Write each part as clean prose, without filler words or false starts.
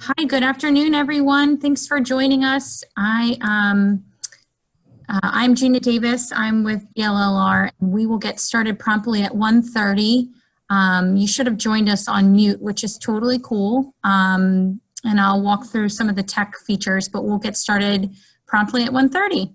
Hi, good afternoon, everyone. Thanks for joining us. I'm Gina Davis. I'm with DLLR, and we will get started promptly at 1:30. You should have joined us on mute, which is totally cool. And I'll walk through some of the tech features, but we'll get started promptly at 1:30.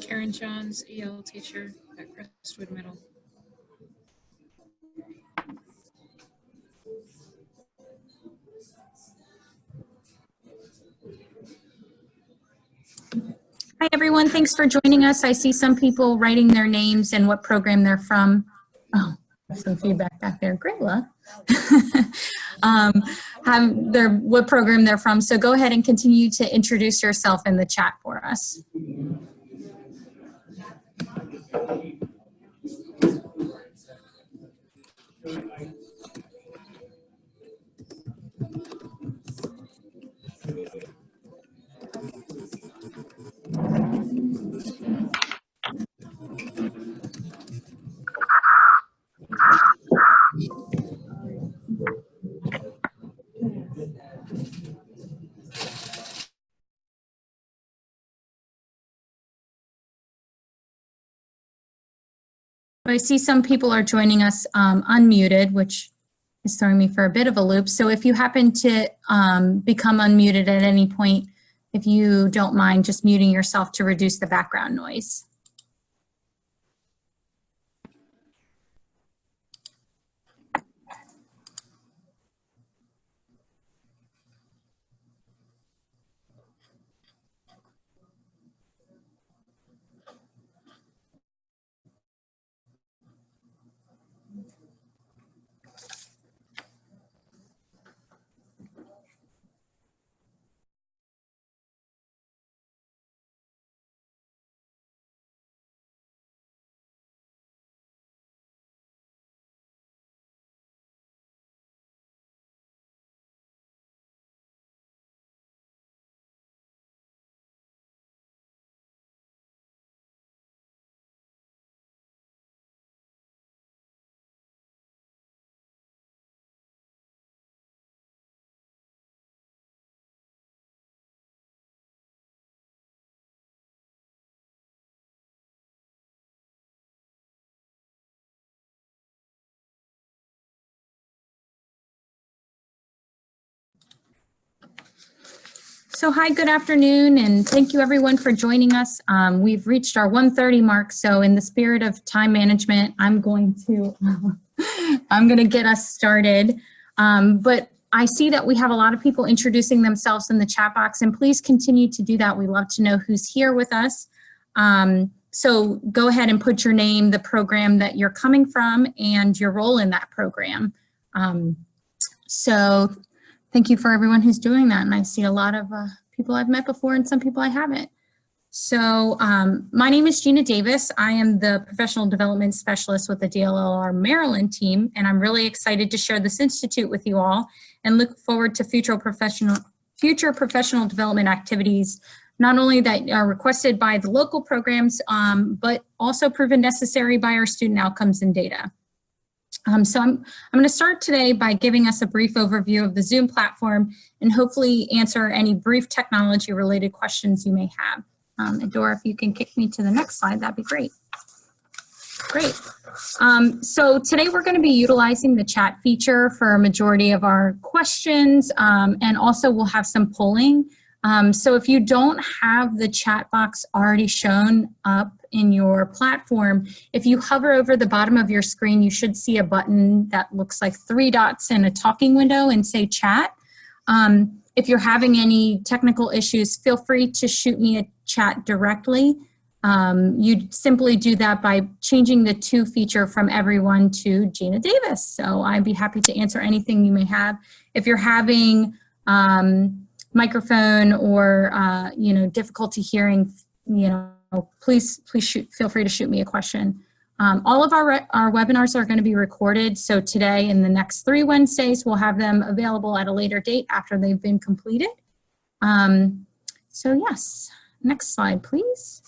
Karen Johns, EL teacher at Crestwood Middle. Hi, everyone. Thanks for joining us. I see some people writing their names and what program they're from. Oh, some feedback back there. Grayla. What program they're from. So go ahead and continue to introduce yourself in the chat for us. I see some people are joining us unmuted, which is throwing me for a bit of a loop. So if you happen to become unmuted at any point, if you don't mind just muting yourself to reduce the background noise. So hi, good afternoon, and thank you everyone for joining us. We've reached our 1:30 mark, so in the spirit of time management, I'm going to get us started. But I see that we have a lot of people introducing themselves in the chat box, and please continue to do that. We love to know who's here with us. So go ahead and put your name, the program that you're coming from, and your role in that program. So thank you for everyone who's doing that. And I see a lot of people I've met before and some people I haven't. So my name is Gina Davis. I am the Professional Development Specialist with the DLLR Maryland team, and I'm really excited to share this institute with you all and look forward to future professional development activities, not only that are requested by the local programs, but also proven necessary by our student outcomes and data. So I'm going to start today by giving us a brief overview of the Zoom platform and hopefully answer any brief technology related questions you may have. Adora, if you can kick me to the next slide, that'd be great. Great. So today we're going to be utilizing the chat feature for a majority of our questions, and also we'll have some polling. So if you don't have the chat box already shown up in your platform, if you hover over the bottom of your screen, you should see a button that looks like 3 dots in a talking window and say chat. If you're having any technical issues, feel free to shoot me a chat directly. You'd simply do that by changing the to feature from everyone to Gina Davis. So I'd be happy to answer anything you may have. If you're having microphone or difficulty hearing, please feel free to shoot me a question. All of our webinars are going to be recorded. So today and the next 3 Wednesdays, we'll have them available at a later date after they've been completed. So yes, next slide, please.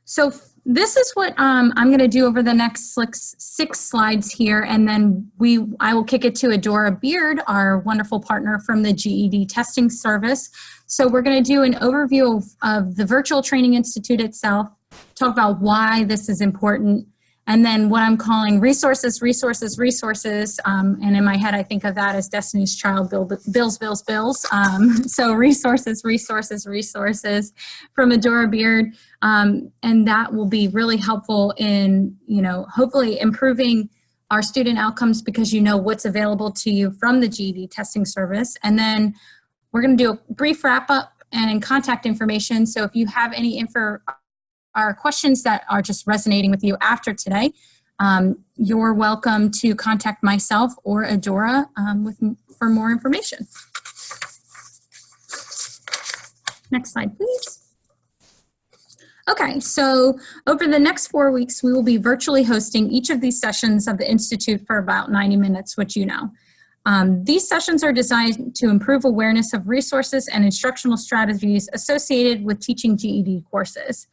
So this is what I'm going to do over the next 6 slides here, and then I will kick it to Adora Beard, our wonderful partner from the GED Testing Service. So we're going to do an overview of the Virtual Training Institute itself, talk about why this is important, and then what I'm calling resources. And in my head, I think of that as Destiny's Child, bills. So resources from Adora Beard. And that will be really helpful in, hopefully improving our student outcomes because you know what's available to you from the GED Testing Service. And then we're going to do a brief wrap up and contact information. So if you have any questions that are just resonating with you after today, you're welcome to contact myself or Adora for more information. Next slide, please. Okay, so over the next 4 weeks, we will be virtually hosting each of these sessions of the Institute for about 90 minutes, which you know. These sessions are designed to improve awareness of resources and instructional strategies associated with teaching GED courses.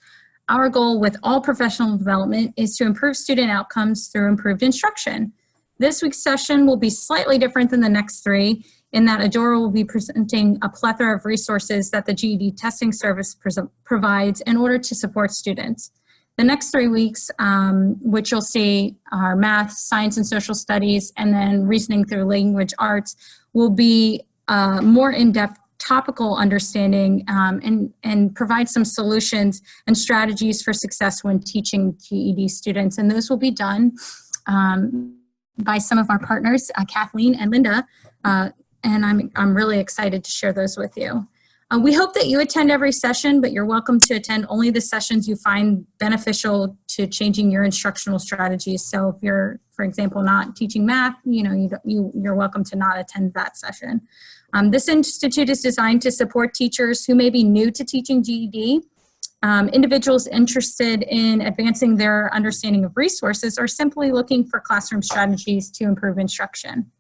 Our goal with all professional development is to improve student outcomes through improved instruction. This week's session will be slightly different than the next 3 in that Adora will be presenting a plethora of resources that the GED Testing Service provides in order to support students. The next 3 weeks, which you'll see are math, science and social studies, and then reasoning through language arts, will be more in-depth topical understanding and provide some solutions and strategies for success when teaching GED students. And those will be done by some of our partners, Kathleen and Linda, and I'm really excited to share those with you. We hope that you attend every session, but you're welcome to attend only the sessions you find beneficial to changing your instructional strategies. So if you're, for example, not teaching math, you're welcome to not attend that session. This institute is designed to support teachers who may be new to teaching GED, individuals interested in advancing their understanding of resources, or simply looking for classroom strategies to improve instruction.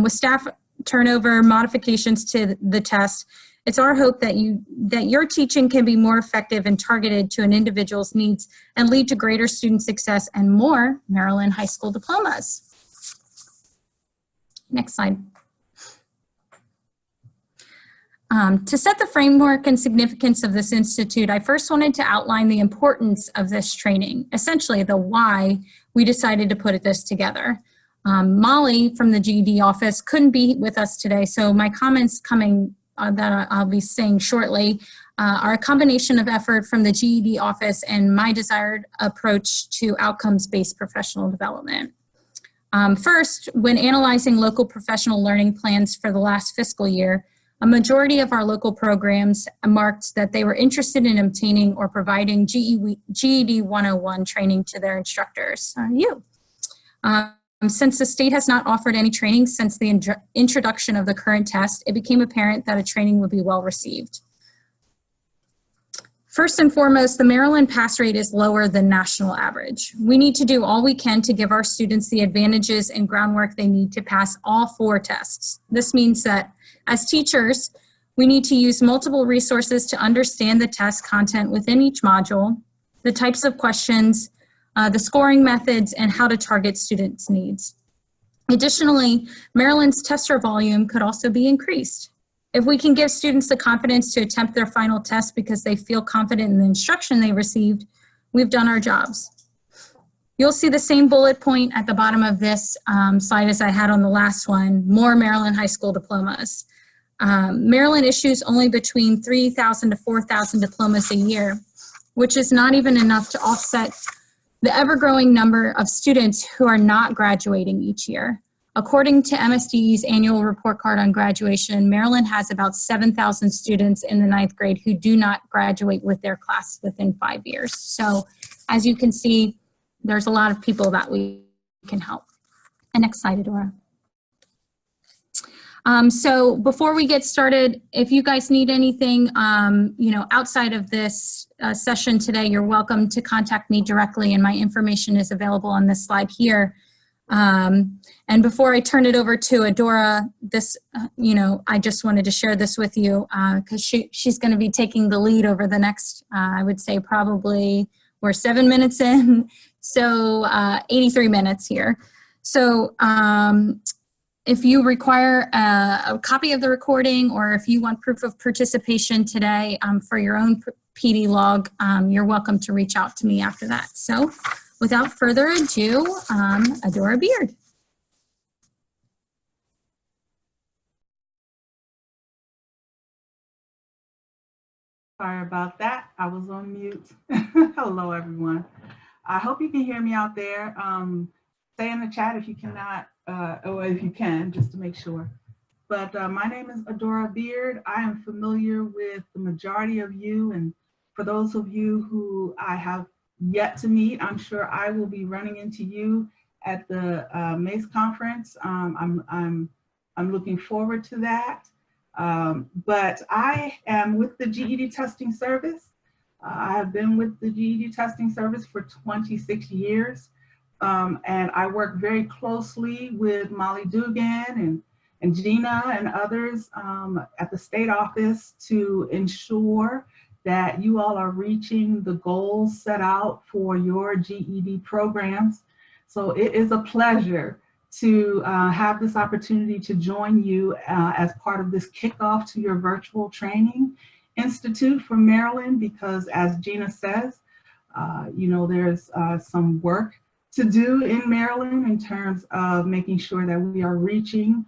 With staff turnover, modifications to the test, it's our hope that your teaching can be more effective and targeted to an individual's needs and lead to greater student success and more Maryland high school diplomas. Next slide. To set the framework and significance of this institute, I first wanted to outline the importance of this training, essentially the why we decided to put this together. Molly from the GED office couldn't be with us today, so my comments coming that I'll be saying shortly are a combination of effort from the GED office and my desired approach to outcomes-based professional development. First, when analyzing local professional learning plans for the last fiscal year, a majority of our local programs marked that they were interested in obtaining or providing GED 101 training to their instructors, you. Since the state has not offered any training since the introduction of the current test, it became apparent that a training would be well received. First and foremost, the Maryland pass rate is lower than national average. We need to do all we can to give our students the advantages and groundwork they need to pass all 4 tests. This means that as teachers, we need to use multiple resources to understand the test content within each module, the types of questions, the scoring methods, and how to target students' needs. Additionally, Maryland's tester volume could also be increased. If we can give students the confidence to attempt their final test because they feel confident in the instruction they received, we've done our jobs. You'll see the same bullet point at the bottom of this slide as I had on the last one, more Maryland high school diplomas. Maryland issues only between 3,000 to 4,000 diplomas a year, which is not even enough to offset the ever-growing number of students who are not graduating each year. According to MSDE's annual report card on graduation, Maryland has about 7,000 students in the 9th grade who do not graduate with their class within 5 years. So as you can see, there's a lot of people that we can help. And next slide, Adora. So before we get started, if you guys need anything, outside of this session today, you're welcome to contact me directly, and my information is available on this slide here. And before I turn it over to Adora, I just wanted to share this with you because she's going to be taking the lead over the next, I would say probably we're 7 minutes in, so 83 minutes here. So if you require a copy of the recording, or if you want proof of participation today for your own PD log, you're welcome to reach out to me after that. So without further ado, Adora Beard. Sorry about that. I was on mute. Hello, everyone. I hope you can hear me out there. Say in the chat if you cannot, or if you can, just to make sure. But my name is Adora Beard. I am familiar with the majority of you, and for those of you who I have yet to meet, I'm sure I will be running into you at the MACE conference. I'm looking forward to that. But I am with the GED Testing Service. I have been with the GED Testing Service for 26 years. And I work very closely with Molly Dugan and Gina and others at the state office to ensure that you all are reaching the goals set out for your GED programs. So it is a pleasure to have this opportunity to join you as part of this kickoff to your Virtual Training Institute for Maryland, because as Gina says, there's some work to do in Maryland in terms of making sure that we are reaching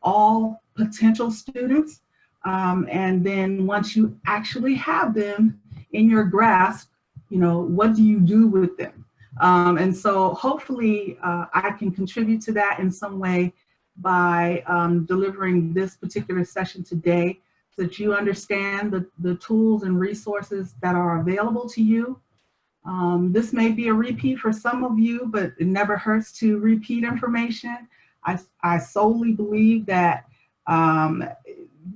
all potential students. And then once you actually have them in your grasp, what do you do with them? And so hopefully I can contribute to that in some way by delivering this particular session today, so that you understand the tools and resources that are available to you. This may be a repeat for some of you, but it never hurts to repeat information. I solely believe that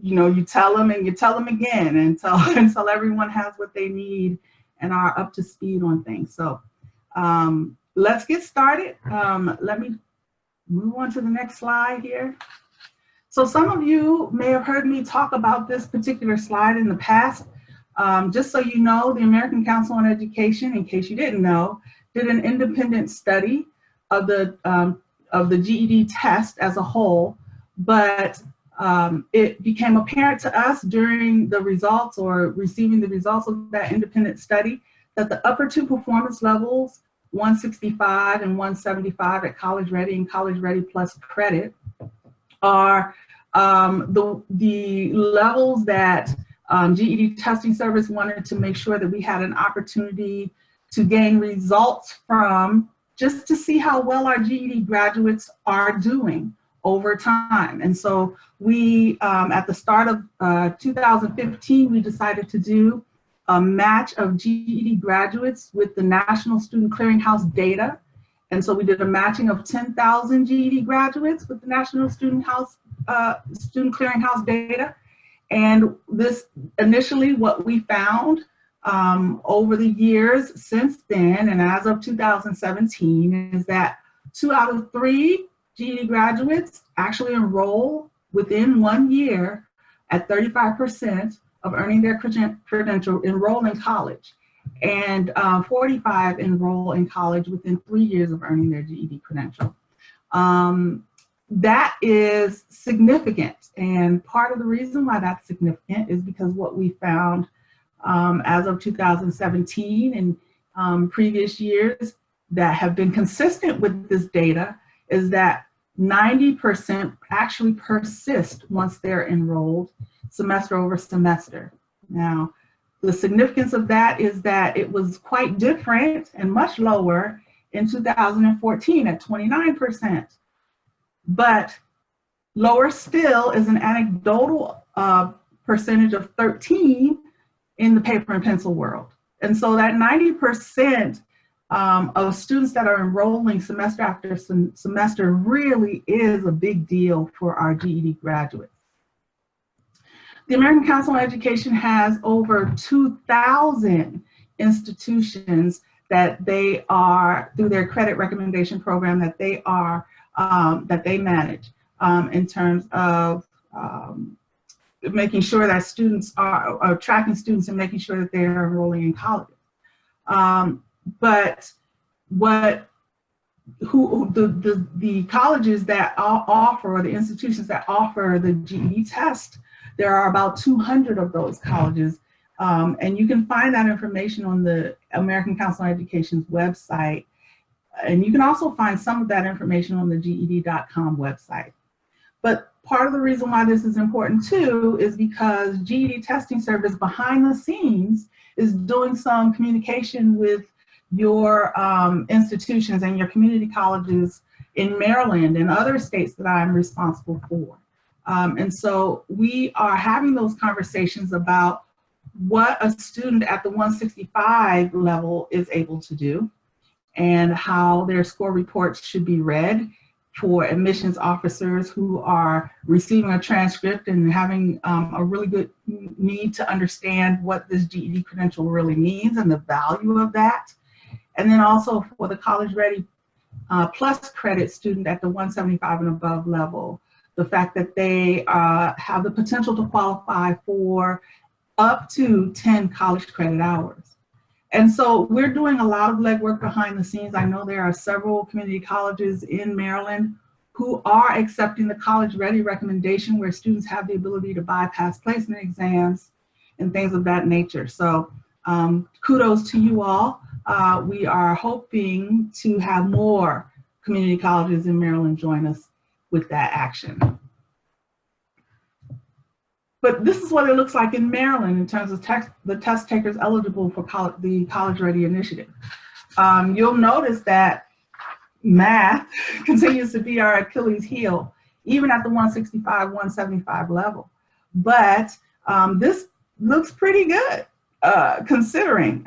you tell them and you tell them again until everyone has what they need and are up to speed on things. So let's get started. Let me move on to the next slide here. So some of you may have heard me talk about this particular slide in the past. Just so you know, the American Council on Education, in case you didn't know, did an independent study of the GED test as a whole, but it became apparent to us during the results or receiving the results of that independent study that the upper 2 performance levels, 165 and 175 at College Ready and College Ready Plus credit, are the levels that GED Testing Service wanted to make sure that we had an opportunity to gain results from, just to see how well our GED graduates are doing over time. And so we, at the start of 2015, we decided to do a match of GED graduates with the National Student Clearinghouse data. And so we did a matching of 10,000 GED graduates with the National Student Clearinghouse data. And this initially what we found over the years since then, and as of 2017, is that 2 out of 3 GED graduates actually enroll within 1 year at 35% of earning their credential, enroll in college. And 45 enroll in college within 3 years of earning their GED credential. That is significant. And part of the reason why that's significant is because what we found as of 2017 and previous years that have been consistent with this data is that 90% actually persist once they're enrolled semester over semester. Now, the significance of that is that it was quite different and much lower in 2014 at 29%. But lower still is an anecdotal percentage of 13 in the paper and pencil world. And so that 90% of students that are enrolling semester after semester really is a big deal for our GED graduates. The American Council on Education has over 2,000 institutions that they are, through their credit recommendation program, that they are, that they manage in terms of making sure that students are tracking students and making sure that they are enrolling in college. But the colleges that offer, or the institutions that offer the GED test, there are about 200 of those colleges. And you can find that information on the American Council on Education's website. And you can also find some of that information on the GED.com website. But part of the reason why this is important too is because GED Testing Service behind the scenes is doing some communication with your institutions and your community colleges in Maryland and other states that I'm responsible for. And so we are having those conversations about what a student at the 165 level is able to do and how their score reports should be read for admissions officers who are receiving a transcript and having a really good need to understand what this GED credential really means and the value of that. And then also for the College Ready Plus credit student at the 175 and above level, the fact that they have the potential to qualify for up to 10 college credit hours. And so we're doing a lot of legwork behind the scenes. I know there are several community colleges in Maryland who are accepting the College Ready recommendation, where students have the ability to bypass placement exams and things of that nature. So kudos to you all. We are hoping to have more community colleges in Maryland join us with that action. But this is what it looks like in Maryland in terms of the test takers eligible for the College Ready initiative. You'll notice that math continues to be our Achilles heel, even at the 165, 175 level. But this looks pretty good, considering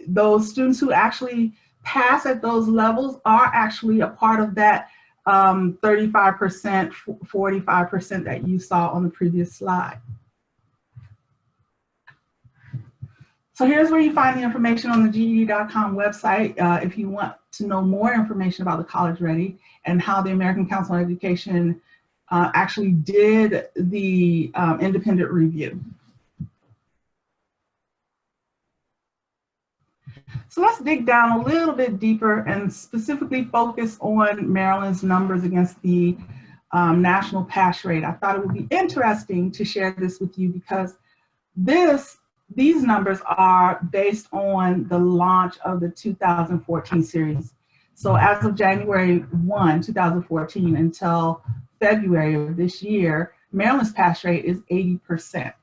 those students who actually pass at those levels are actually a part of that 35%, 45% that you saw on the previous slide. So here's where you find the information on the GED.com website if you want to know more information about the College Ready and how the American Council on Education actually did the independent review. So let's dig down a little bit deeper and specifically focus on Maryland's numbers against the national pass rate. I thought it would be interesting to share this with you because these numbers are based on the launch of the 2014 series. So as of January 1, 2014 until February of this year, Maryland's pass rate is 80%.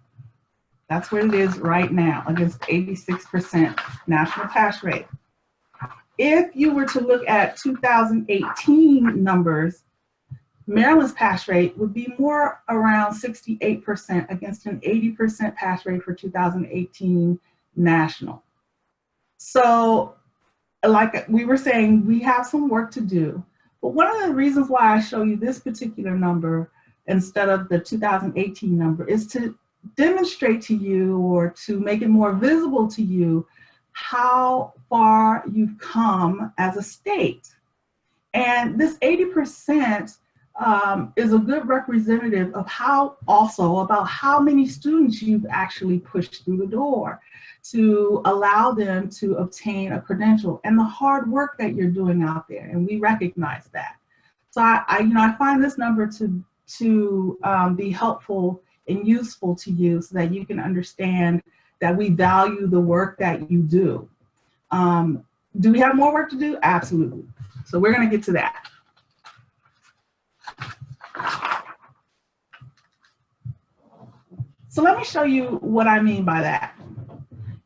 That's what it is right now, against 86% national pass rate. If you were to look at 2018 numbers, Maryland's pass rate would be more around 68% against an 80% pass rate for 2018 national. So like we were saying, we have some work to do. But one of the reasons why I show you this particular number instead of the 2018 number is to demonstrate to you, or to make it more visible to you, how far you've come as a state. And this 80% is a good representative of about how many students you've actually pushed through the door to allow them to obtain a credential, and the hard work that you're doing out there, and we recognize that. So I find this number to be helpful and useful to you, so that you can understand that we value the work that you do. Do we have more work to do? Absolutely. So we're going to get to that. So let me show you what I mean by that.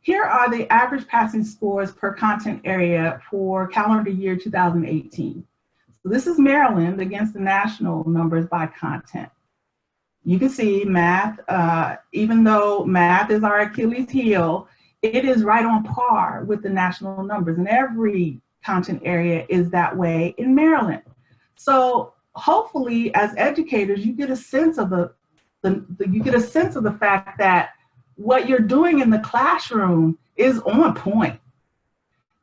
Here are the average passing scores per content area for calendar year 2018. So this is Maryland against the national numbers by content. You can see math, even though math is our Achilles heel, it is right on par with the national numbers, and every content area is that way in Maryland. So hopefully, as educators, you get a sense of the fact that what you're doing in the classroom is on point.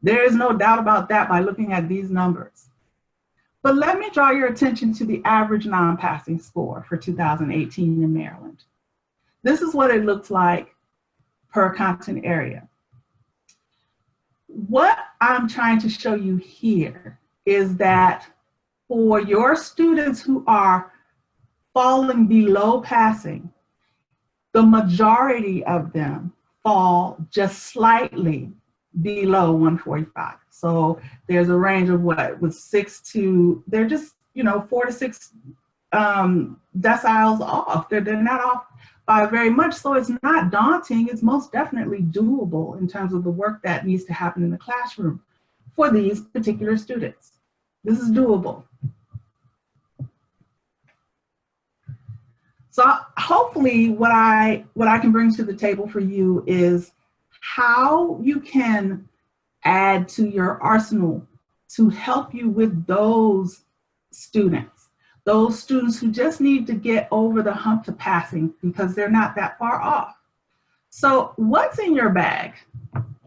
There is no doubt about that by looking at these numbers. But let me draw your attention to the average non-passing score for 2018 in Maryland. This is what it looks like per content area. What I'm trying to show you here is that for your students who are falling below passing, the majority of them fall just slightly below 145. So there's a range of what, with 6 to, they're just, 4 to 6 deciles off. They're not off by very much. So it's not daunting. It's most definitely doable in terms of the work that needs to happen in the classroom for these particular students. This is doable. So hopefully what I can bring to the table for you is how you can add to your arsenal to help you with those students who just need to get over the hump to passing because they're not that far off. So what's in your bag,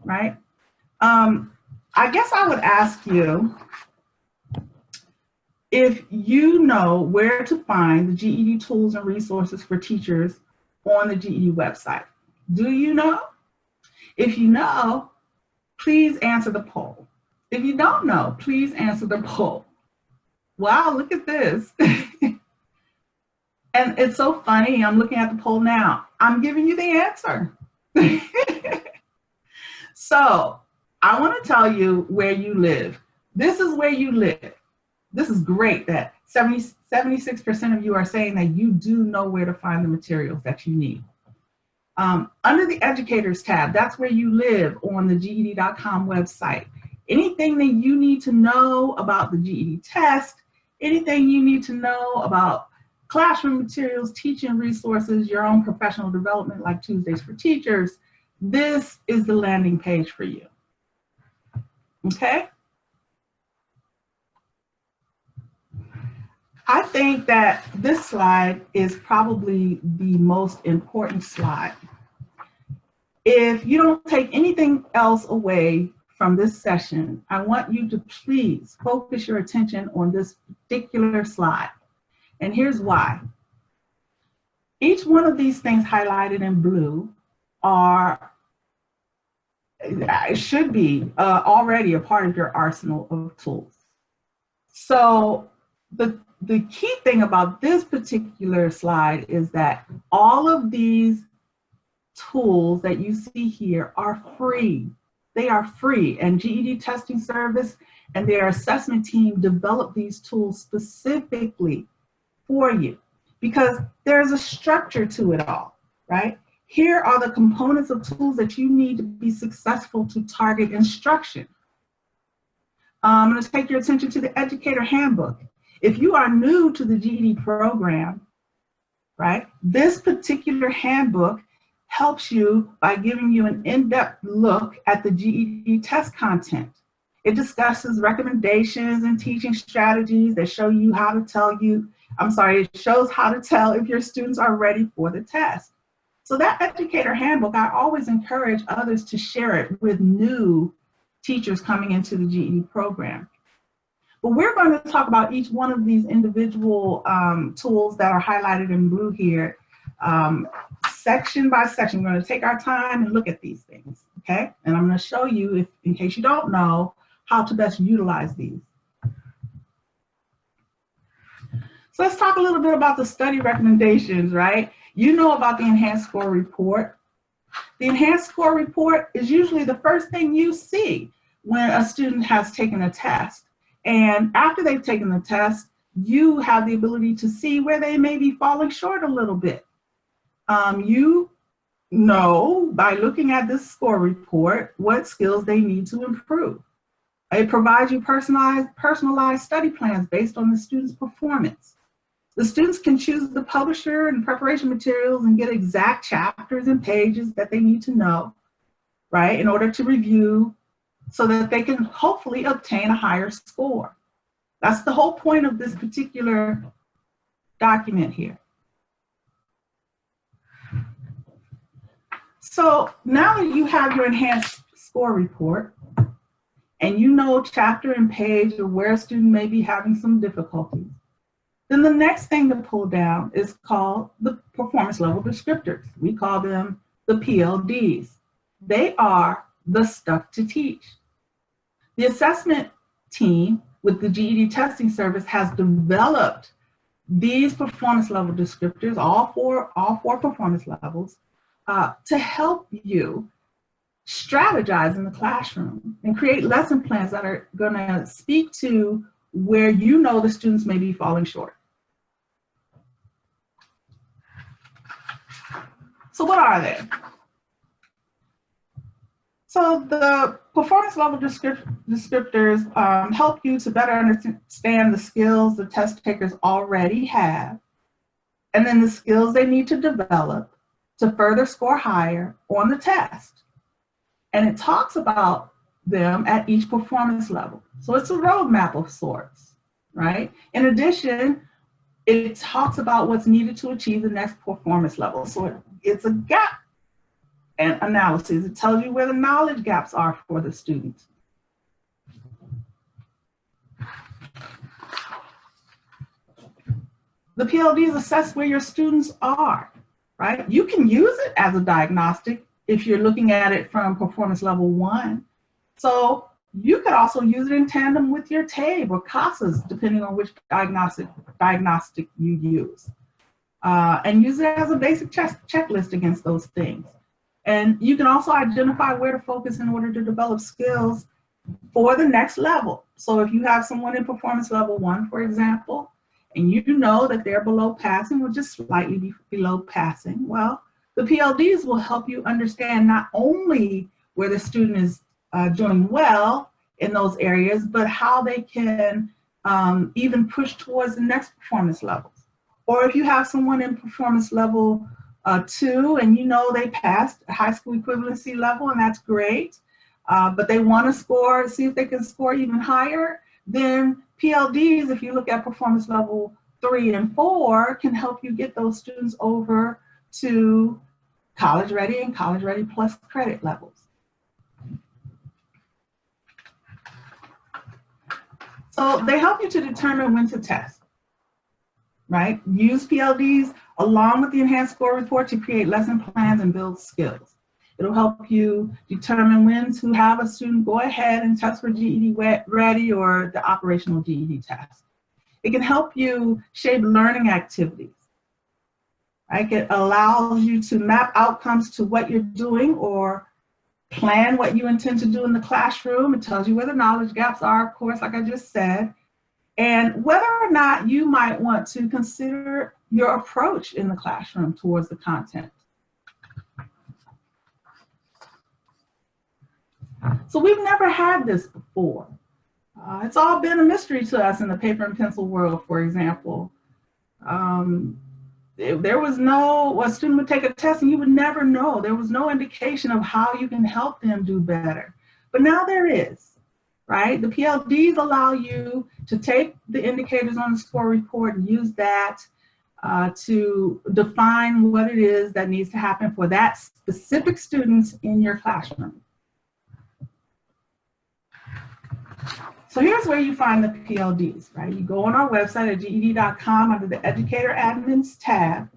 right? I guess I would ask you if you know where to find the GED tools and resources for teachers on the GED website. Do you know? If you know, please answer the poll. If you don't know, please answer the poll. Wow, look at this. And it's so funny, I'm looking at the poll now. I'm giving you the answer. So I want to tell you where you live. This is where you live. This is great that 76% of you are saying that you do know where to find the materials that you need. Under the Educators tab, that's where you live on the GED.com website. Anything that you need to know about the GED test, anything you need to know about classroom materials, teaching resources, your own professional development like Tuesdays for Teachers, this is the landing page for you. Okay? I think that this slide is probably the most important slide. If you don't take anything else away from this session, I want you to please focus your attention on this particular slide. And here's why. Each one of these things highlighted in blue should be already a part of your arsenal of tools. So the key thing about this particular slide is that all of these tools that you see here are free. They are free, and GED Testing Service and their assessment team developed these tools specifically for you because there's a structure to it all, right? Here are the components of tools that you need to be successful to target instruction. I'm going to take your attention to the Educator Handbook. If you are new to the GED program, right, this particular handbook helps you by giving you an in-depth look at the GED test content. It discusses recommendations and teaching strategies that show you how to tell it shows how to tell if your students are ready for the test. So that educator handbook, I always encourage others to share it with new teachers coming into the GED program. But we're going to talk about each one of these individual tools that are highlighted in blue here, section by section. We're going to take our time and look at these things, okay? And I'm going to show you, in case you don't know, how to best utilize these. So let's talk a little bit about the study recommendations, right? You know about the Enhanced Score Report. The Enhanced Score Report is usually the first thing you see when a student has taken a test. And after they've taken the test, you have the ability to see where they may be falling short a little bit. You know by looking at this score report what skills they need to improve. It provides you personalized study plans based on the student's performance. The students can choose the publisher and preparation materials and get exact chapters and pages that they need to know, right, in order to review so that they can hopefully obtain a higher score. That's the whole point of this particular document here. So now that you have your enhanced score report and you know chapter and page or where a student may be having some difficulties, then the next thing to pull down is called the performance level descriptors. We call them the PLDs. They are the stuff to teach. The assessment team with the GED Testing Service has developed these performance level descriptors, all four performance levels, to help you strategize in the classroom and create lesson plans that are going to speak to where you know the students may be falling short. So what are they? So the performance level descriptors help you to better understand the skills the test takers already have, and then the skills they need to develop to further score higher on the test. And it talks about them at each performance level. So it's a roadmap of sorts, right? In addition, it talks about what's needed to achieve the next performance level. So it's a gap and analysis. It tells you where the knowledge gaps are for the student. The PLDs assess where your students are, right? You can use it as a diagnostic if you're looking at it from performance level 1. So you could also use it in tandem with your TABE or CASAs, depending on which diagnostic you use. And use it as a basic checklist against those things. And you can also identify where to focus in order to develop skills for the next level. So if you have someone in performance level 1, for example, and you know that they're below passing or just slightly below passing, well, the PLDs will help you understand not only where the student is doing well in those areas, but how they can even push towards the next performance levels. Or if you have someone in performance level 2 and you know they passed a high school equivalency level, and that's great, but they want to score, see if they can score even higher, then PLDs, if you look at performance level 3 and 4, can help you get those students over to college ready and college ready plus credit levels. So they help you to determine when to test, right? Use PLDs along with the enhanced score report to create lesson plans and build skills. It'll help you determine when to have a student go ahead and test for GED ready or the operational GED test. It can help you shape learning activities. Right? It allows you to map outcomes to what you're doing or plan what you intend to do in the classroom. It tells you where the knowledge gaps are, of course, like I just said, and whether or not you might want to consider your approach in the classroom towards the content. So we've never had this before. It's all been a mystery to us in the paper and pencil world, for example. There was a student would take a test and you would never know. There was no indication of how you can help them do better. But now there is, right? The PLDs allow you to take the indicators on the score report and use that to define what it is that needs to happen for that specific students in your classroom. So here's where you find the PLDs, right? You go on our website at GED.com under the Educator Admins tab,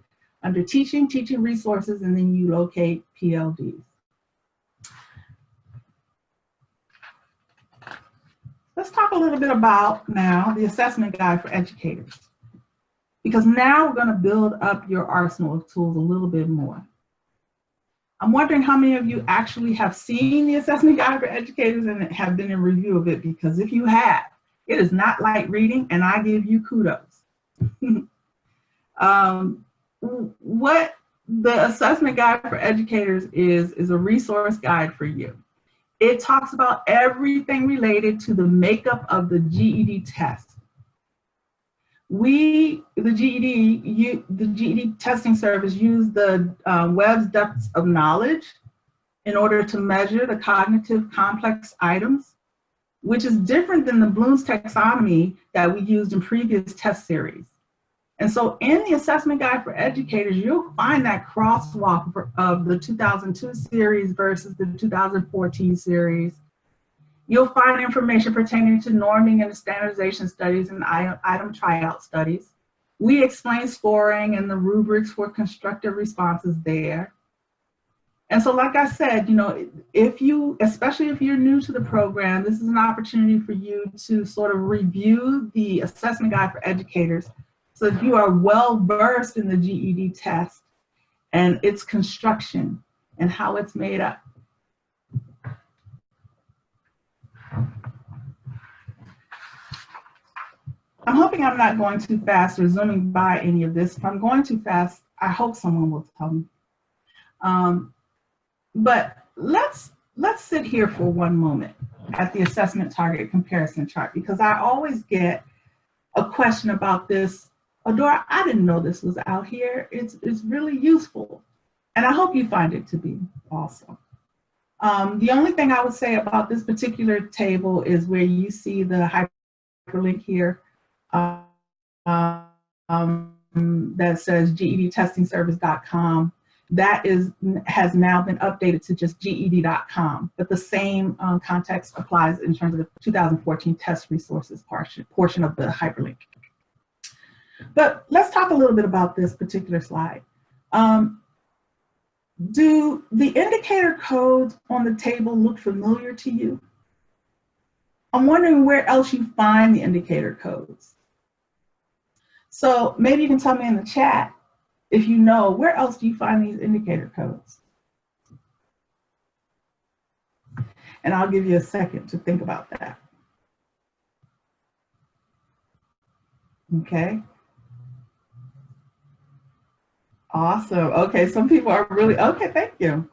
under Teaching, Teaching Resources, and then you locate PLDs. Let's talk a little bit about now the assessment guide for educators, because now we're going to build up your arsenal of tools a little bit more. I'm wondering how many of you actually have seen the assessment guide for educators and have been in review of it, because if you have, it is not light reading, and I give you kudos. What the assessment guide for educators is a resource guide for you. It talks about everything related to the makeup of the GED test. The GED Testing Service use the Webb's depths of knowledge in order to measure the cognitive complex items, which is different than the Bloom's taxonomy that we used in previous test series. And so in the assessment guide for educators, you'll find that crosswalk of the 2002 series versus the 2014 series. You'll find information pertaining to norming and the standardization studies and item tryout studies. We explain scoring and the rubrics for constructive responses there. And so like I said, you know, especially if you're new to the program, this is an opportunity for you to sort of review the assessment guide for educators so that you are well versed in the GED test and its construction and how it's made up. I'm hoping I'm not going too fast or zooming by any of this. If I'm going too fast, I hope someone will tell me. But let's sit here for one moment at the assessment target comparison chart, because I always get a question about this. Adora, I didn't know this was out here. It's really useful. And I hope you find it to be also. The only thing I would say about this particular table is where you see the hyperlink here. That says GEDtestingservice.com. That has now been updated to just GED.com, but the same context applies in terms of the 2014 test resources portion of the hyperlink. But let's talk a little bit about this particular slide. Do the indicator codes on the table look familiar to you? I'm wondering where else you find the indicator codes. So maybe you can tell me in the chat if you know, where else do you find these indicator codes? And I'll give you a second to think about that. Okay. Awesome. Okay, some people are really, okay, thank you.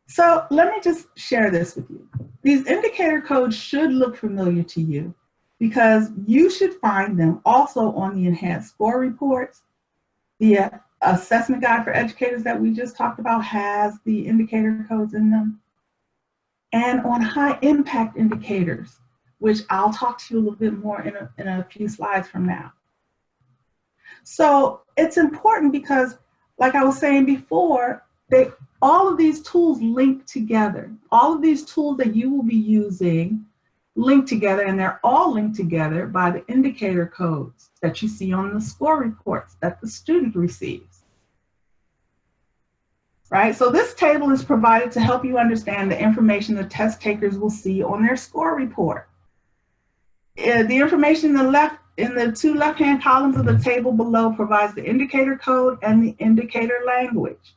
So let me just share this with you. These indicator codes should look familiar to you because you should find them also on the enhanced score reports. The assessment guide for educators that we just talked about has the indicator codes in them. And on high impact indicators, which I'll talk to you a little bit more in a few slides from now. So it's important because, like I was saying before, all of these tools link together. All of these tools that you will be using link together, and they're all linked together by the indicator codes that you see on the score reports that the student receives. Right? So this table is provided to help you understand the information the test takers will see on their score report. The information in the two left-hand columns of the table below provides the indicator code and the indicator language.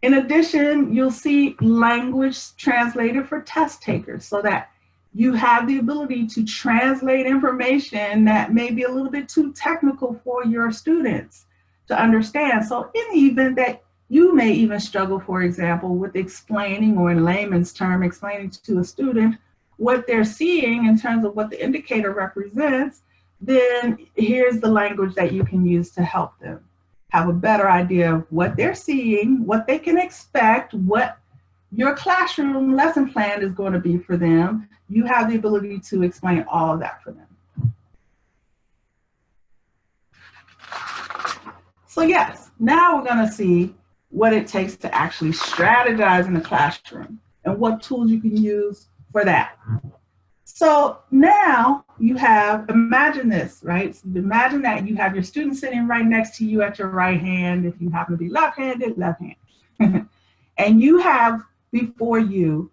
In addition, you'll see language translated for test takers so that you have the ability to translate information that may be a little bit too technical for your students to understand. So in the event that you may even struggle, for example, with explaining, or in layman's term, explaining to a student what they're seeing in terms of what the indicator represents, then here's the language that you can use to help them have a better idea of what they're seeing, what they can expect, what your classroom lesson plan is going to be for them. You have the ability to explain all of that for them. So yes, now we're going to see what it takes to actually strategize in the classroom and what tools you can use for that. So now you have, imagine this, right? So imagine that you have your student sitting right next to you at your right hand, if you happen to be left-handed, left hand. And you have before you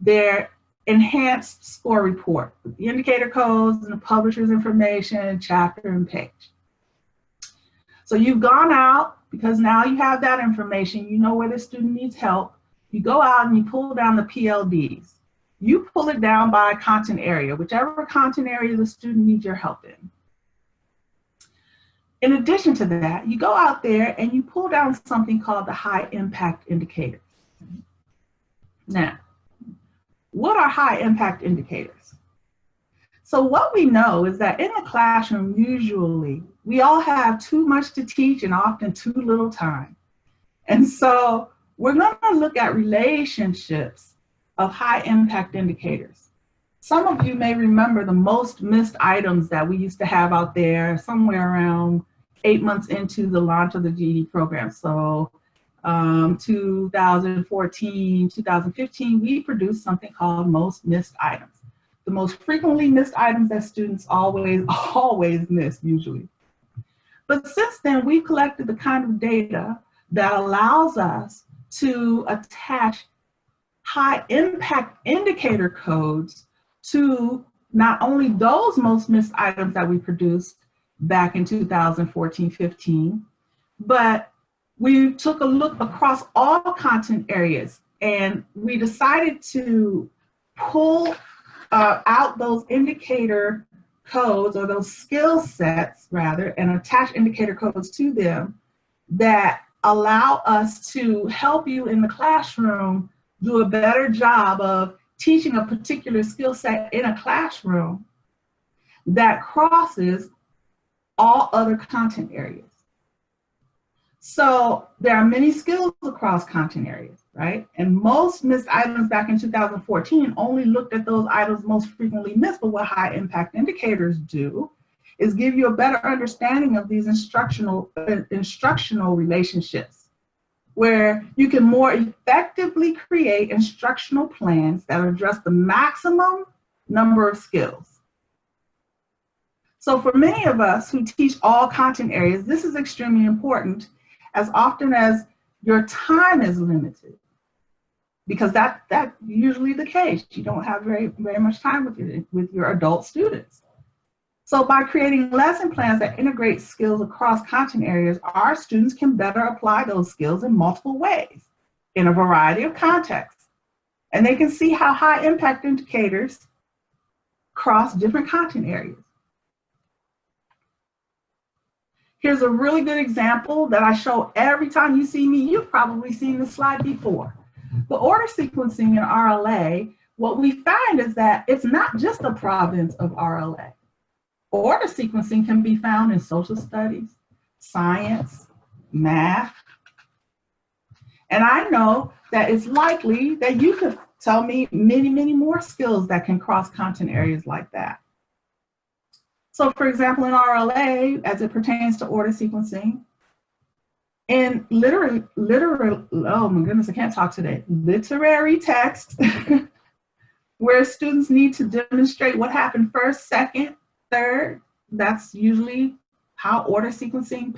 their enhanced score report, with the indicator codes and the publisher's information, chapter and page. So you've gone out, because now you have that information, you know where the student needs help. You go out and you pull down the PLDs. You pull it down by content area, whichever content area the student needs your help in. In addition to that, you go out there and you pull down something called the high impact indicators. Now, what are high impact indicators? So what we know is that in the classroom, usually, we all have too much to teach and often too little time. And so we're going to look at relationships of high impact indicators. Some of you may remember the most missed items that we used to have out there somewhere around 8 months into the launch of the GED program. So 2014, 2015, we produced something called most missed items. The most frequently missed items that students always miss usually. But since then, we've collected the kind of data that allows us to attach high impact indicator codes to not only those most missed items that we produced back in 2014-15, but we took a look across all content areas and we decided to pull out those indicator codes, or those skill sets rather, and attach indicator codes to them that allow us to help you in the classroom do a better job of teaching a particular skill set in a classroom that crosses all other content areas. So there are many skills across content areas, right? And most missed items back in 2014 only looked at those items most frequently missed, but what high impact indicators do is give you a better understanding of these instructional relationships, where you can more effectively create instructional plans that address the maximum number of skills. So for many of us who teach all content areas, this is extremely important, as often as your time is limited, because that's usually the case. You don't have very much time with your adult students. So by creating lesson plans that integrate skills across content areas, our students can better apply those skills in multiple ways in a variety of contexts. And they can see how high impact indicators cross different content areas. Here's a really good example that I show every time you see me. You've probably seen this slide before. The order sequencing in RLA, what we find is that it's not just a province of RLA. Order sequencing can be found in social studies, science, math. And I know that it's likely that you could tell me many more skills that can cross content areas like that. So for example, in RLA, as it pertains to order sequencing, in literary text, where students need to demonstrate what happened first, second, third, that's usually how order sequencing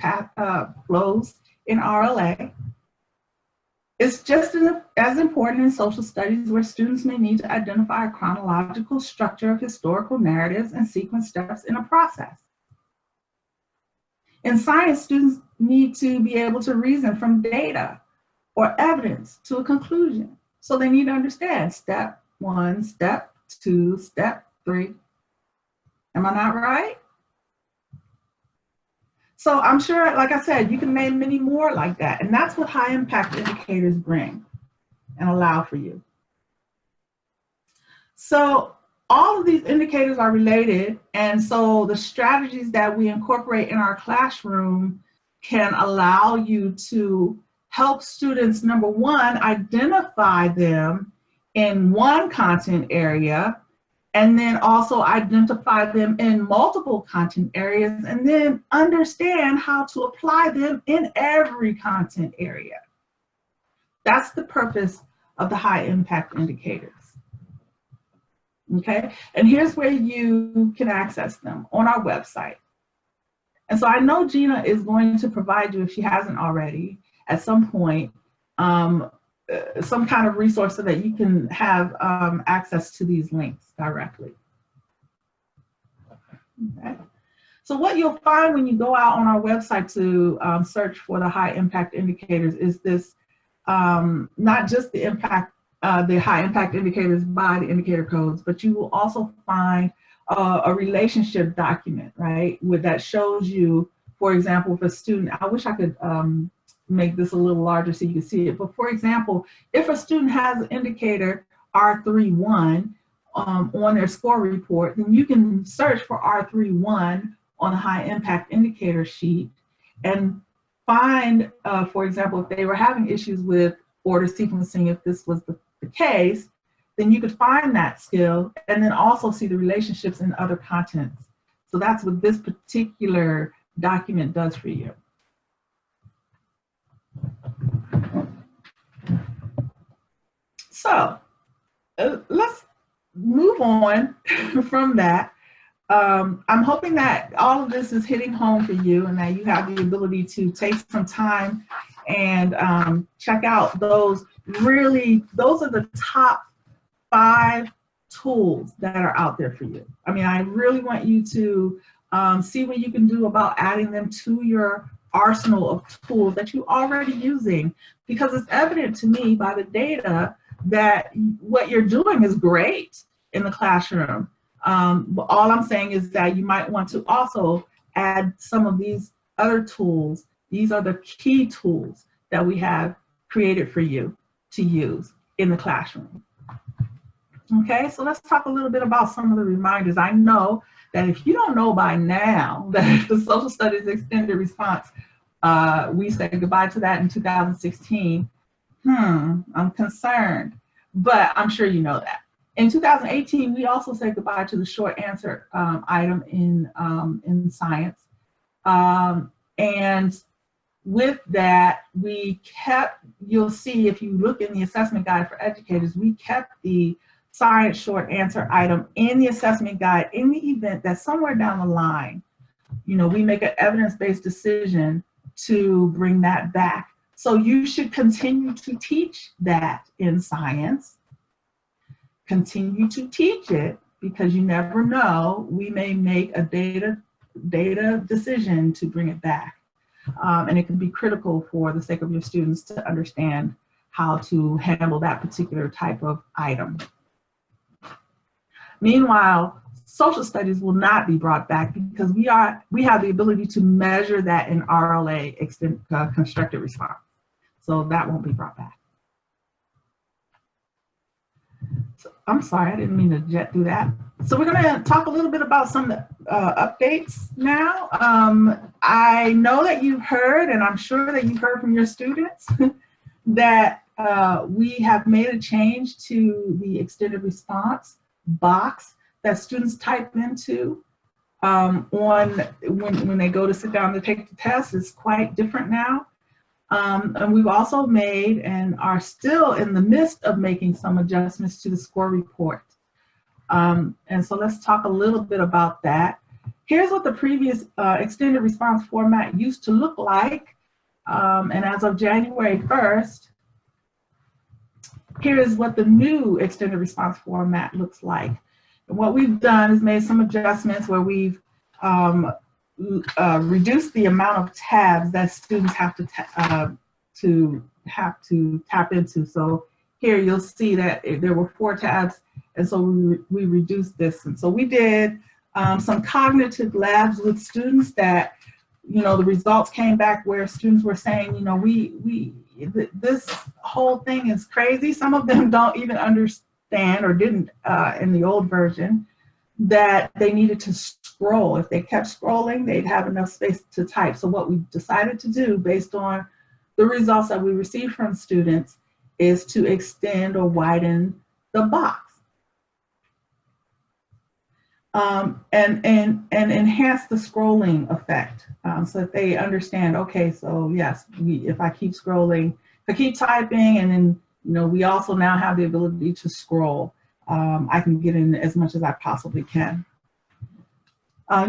flows in RLA. It's just as important in social studies, where students may need to identify a chronological structure of historical narratives and sequence steps in a process. In science, students need to be able to reason from data or evidence to a conclusion. So they need to understand step 1, step 2, step 3. Am I not right? So I'm sure, like I said, you can name many more like that. And that's what high impact indicators bring and allow for you. So all of these indicators are related. And so the strategies that we incorporate in our classroom can allow you to help students, number one, identify them in one content area, and then also identify them in multiple content areas, and then understand how to apply them in every content area. That's the purpose of the high impact indicators. Okay, and here's where you can access them on our website. And so I know Gina is going to provide you, if she hasn't already, at some point, some kind of resource so that you can have access to these links directly. Okay. So what you'll find when you go out on our website to search for the high impact indicators is this, not just the high impact indicators by the indicator codes, but you will also find a relationship document, right, that shows you, for example, if a student, I wish I could make this a little larger so you can see it, but for example, if a student has an indicator R31 on their score report, then you can search for R31 on a high impact indicator sheet and find, for example, if they were having issues with order sequencing, if this was the case, then you could find that skill and then also see the relationships in other contents. So that's what this particular document does for you. So let's move on from that. I'm hoping that all of this is hitting home for you and that you have the ability to take some time and check out those are the top 5 tools that are out there for you. I mean, I really want you to see what you can do about adding them to your arsenal of tools that you're already using, because it's evident to me by the data that what you're doing is great in the classroom. But all I'm saying is that you might want to also add some of these other tools. These are the key tools that we have created for you to use in the classroom. Okay, so let's talk a little bit about some of the reminders. I know that if you don't know by now that the social studies extended response, we said goodbye to that in 2016, I'm concerned, but I'm sure you know that. In 2018, we also said goodbye to the short answer item in science. And with that, we kept, you'll see if you look in the assessment guide for educators, we kept the science short answer item in the assessment guide in the event that somewhere down the line, you know, we make an evidence-based decision to bring that back. So you should continue to teach that in science. Continue to teach it, because you never know, we may make a data decision to bring it back. And it can be critical for the sake of your students to understand how to handle that particular type of item. Meanwhile, social studies will not be brought back because we have the ability to measure that in RLA constructed response. So that won't be brought back. So, I'm sorry, I didn't mean to jet through that. So we're going to talk a little bit about some updates now. I know that you've heard, and I'm sure that you've heard from your students, that we have made a change to the extended response box that students type into when they go to sit down to take the test. Is quite different now. And we've also made and are still in the midst of making some adjustments to the score report. And so let's talk a little bit about that. Here's what the previous extended response format used to look like. And as of January 1st, here is what the new extended response format looks like. And what we've done is made some adjustments where we've reduce the amount of tabs that students have to tap into. So here you'll see that there were 4 tabs, and so we reduced this. And so we did some cognitive labs with students that, you know, the results came back where students were saying, you know, this whole thing is crazy. Some of them don't even understand, or didn't in the old version, that they needed to scroll. If they kept scrolling, they'd have enough space to type. So what we decided to do, based on the results that we receive from students is to extend or widen the box. And enhance the scrolling effect, so that they understand, okay, so yes, if I keep scrolling, if I keep typing, and then, you know, we also now have the ability to scroll, I can get in as much as I possibly can.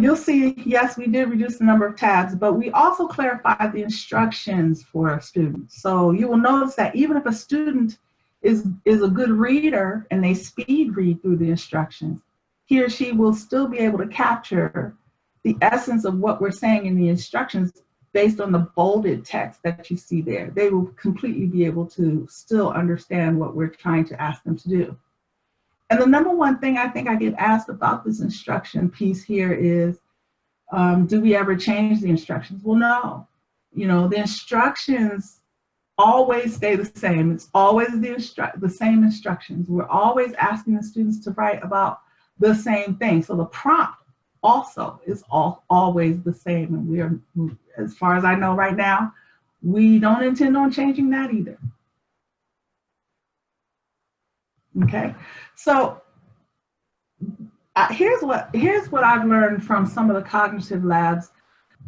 You'll see, yes, we did reduce the number of tabs, but we also clarified the instructions for students. So you will notice that even if a student is a good reader and they speed read through the instructions, he or she will still be able to capture the essence of what we're saying in the instructions based on the bolded text that you see there. They will completely be able to still understand what we're trying to ask them to do. And the number one thing I think I get asked about this instruction piece here is, do we ever change the instructions? Well, no. You know, the instructions always stay the same. It's always the same instructions. We're always asking the students to write about the same thing. So the prompt also is always the same. And we are, as far as I know right now, we don't intend on changing that either. Okay, so here's what I've learned from some of the cognitive labs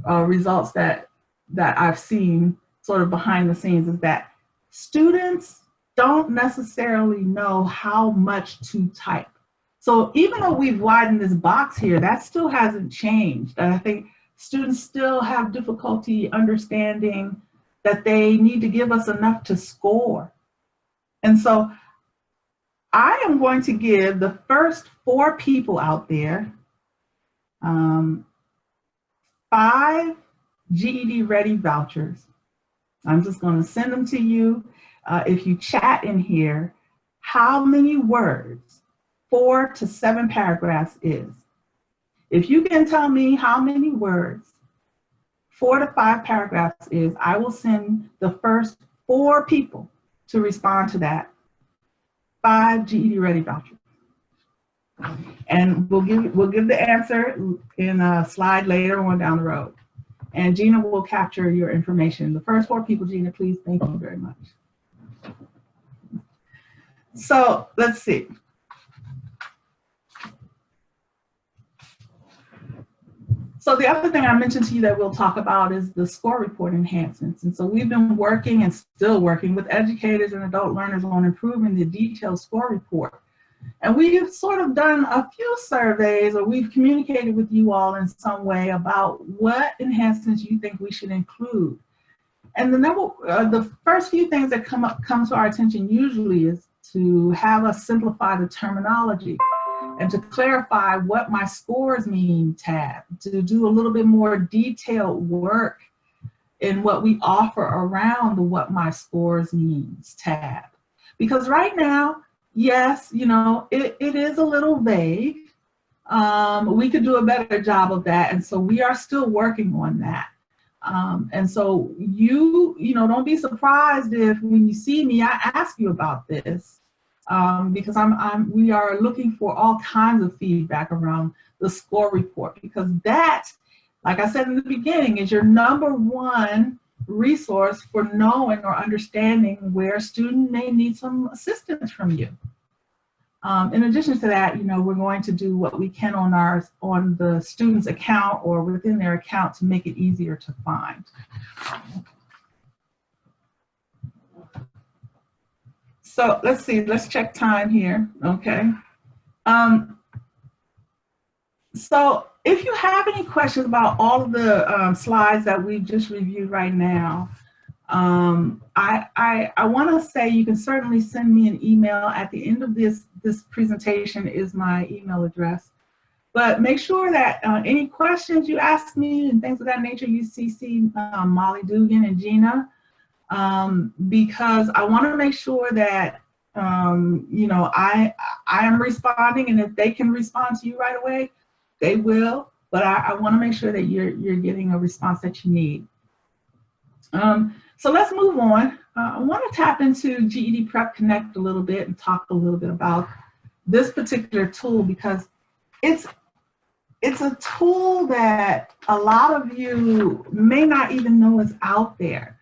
results that I've seen sort of behind the scenes, is that students don't necessarily know how much to type. So even though we've widened this box here, that still hasn't changed. And I think students still have difficulty understanding that they need to give us enough to score. And so I am going to give the first 4 people out there 5 GED Ready vouchers. I'm just going to send them to you. If you chat in here, how many words 4 to 7 paragraphs is. If you can tell me how many words 4 to 5 paragraphs is, I will send the first 4 people to respond to that 5 GED Ready vouchers. And we'll give the answer in a slide later on down the road. And Gina will capture your information. The first 4 people, Gina, please, thank you very much. So let's see. So the other thing I mentioned to you that we'll talk about is the score report enhancements. And so we've been working and still working with educators and adult learners on improving the detailed score report. And we've sort of done a few surveys, or we've communicated with you all in some way about what enhancements you think we should include. And the first few things that come to our attention usually is to have us simplify the terminology and to clarify what my scores mean tab, to do a little bit more detailed work in what we offer around the what my scores means tab. Because right now, yes, you know, it is a little vague. We could do a better job of that. And so we are still working on that. And so you know, don't be surprised if when you see me, I ask you about this. Because we are looking for all kinds of feedback around the score report, because that, like I said in the beginning, is your #1 resource for knowing or understanding where a student may need some assistance from you. In addition to that, you know, we're going to do what we can on the student's account or within their account to make it easier to find. So let's see, let's check time here, okay. So if you have any questions about all of the slides that we've just reviewed right now, I want to say you can certainly send me an email. At the end of this presentation is my email address. But make sure that any questions you ask me and things of that nature, you CC Molly Dugan and Gina, because I want to make sure that you know, I am responding, and if they can respond to you right away, they will. But I want to make sure that you're getting a response that you need. So let's move on. I want to tap into GED Prep Connect a little bit and talk a little bit about this particular tool, because it's a tool that a lot of you may not even know is out there.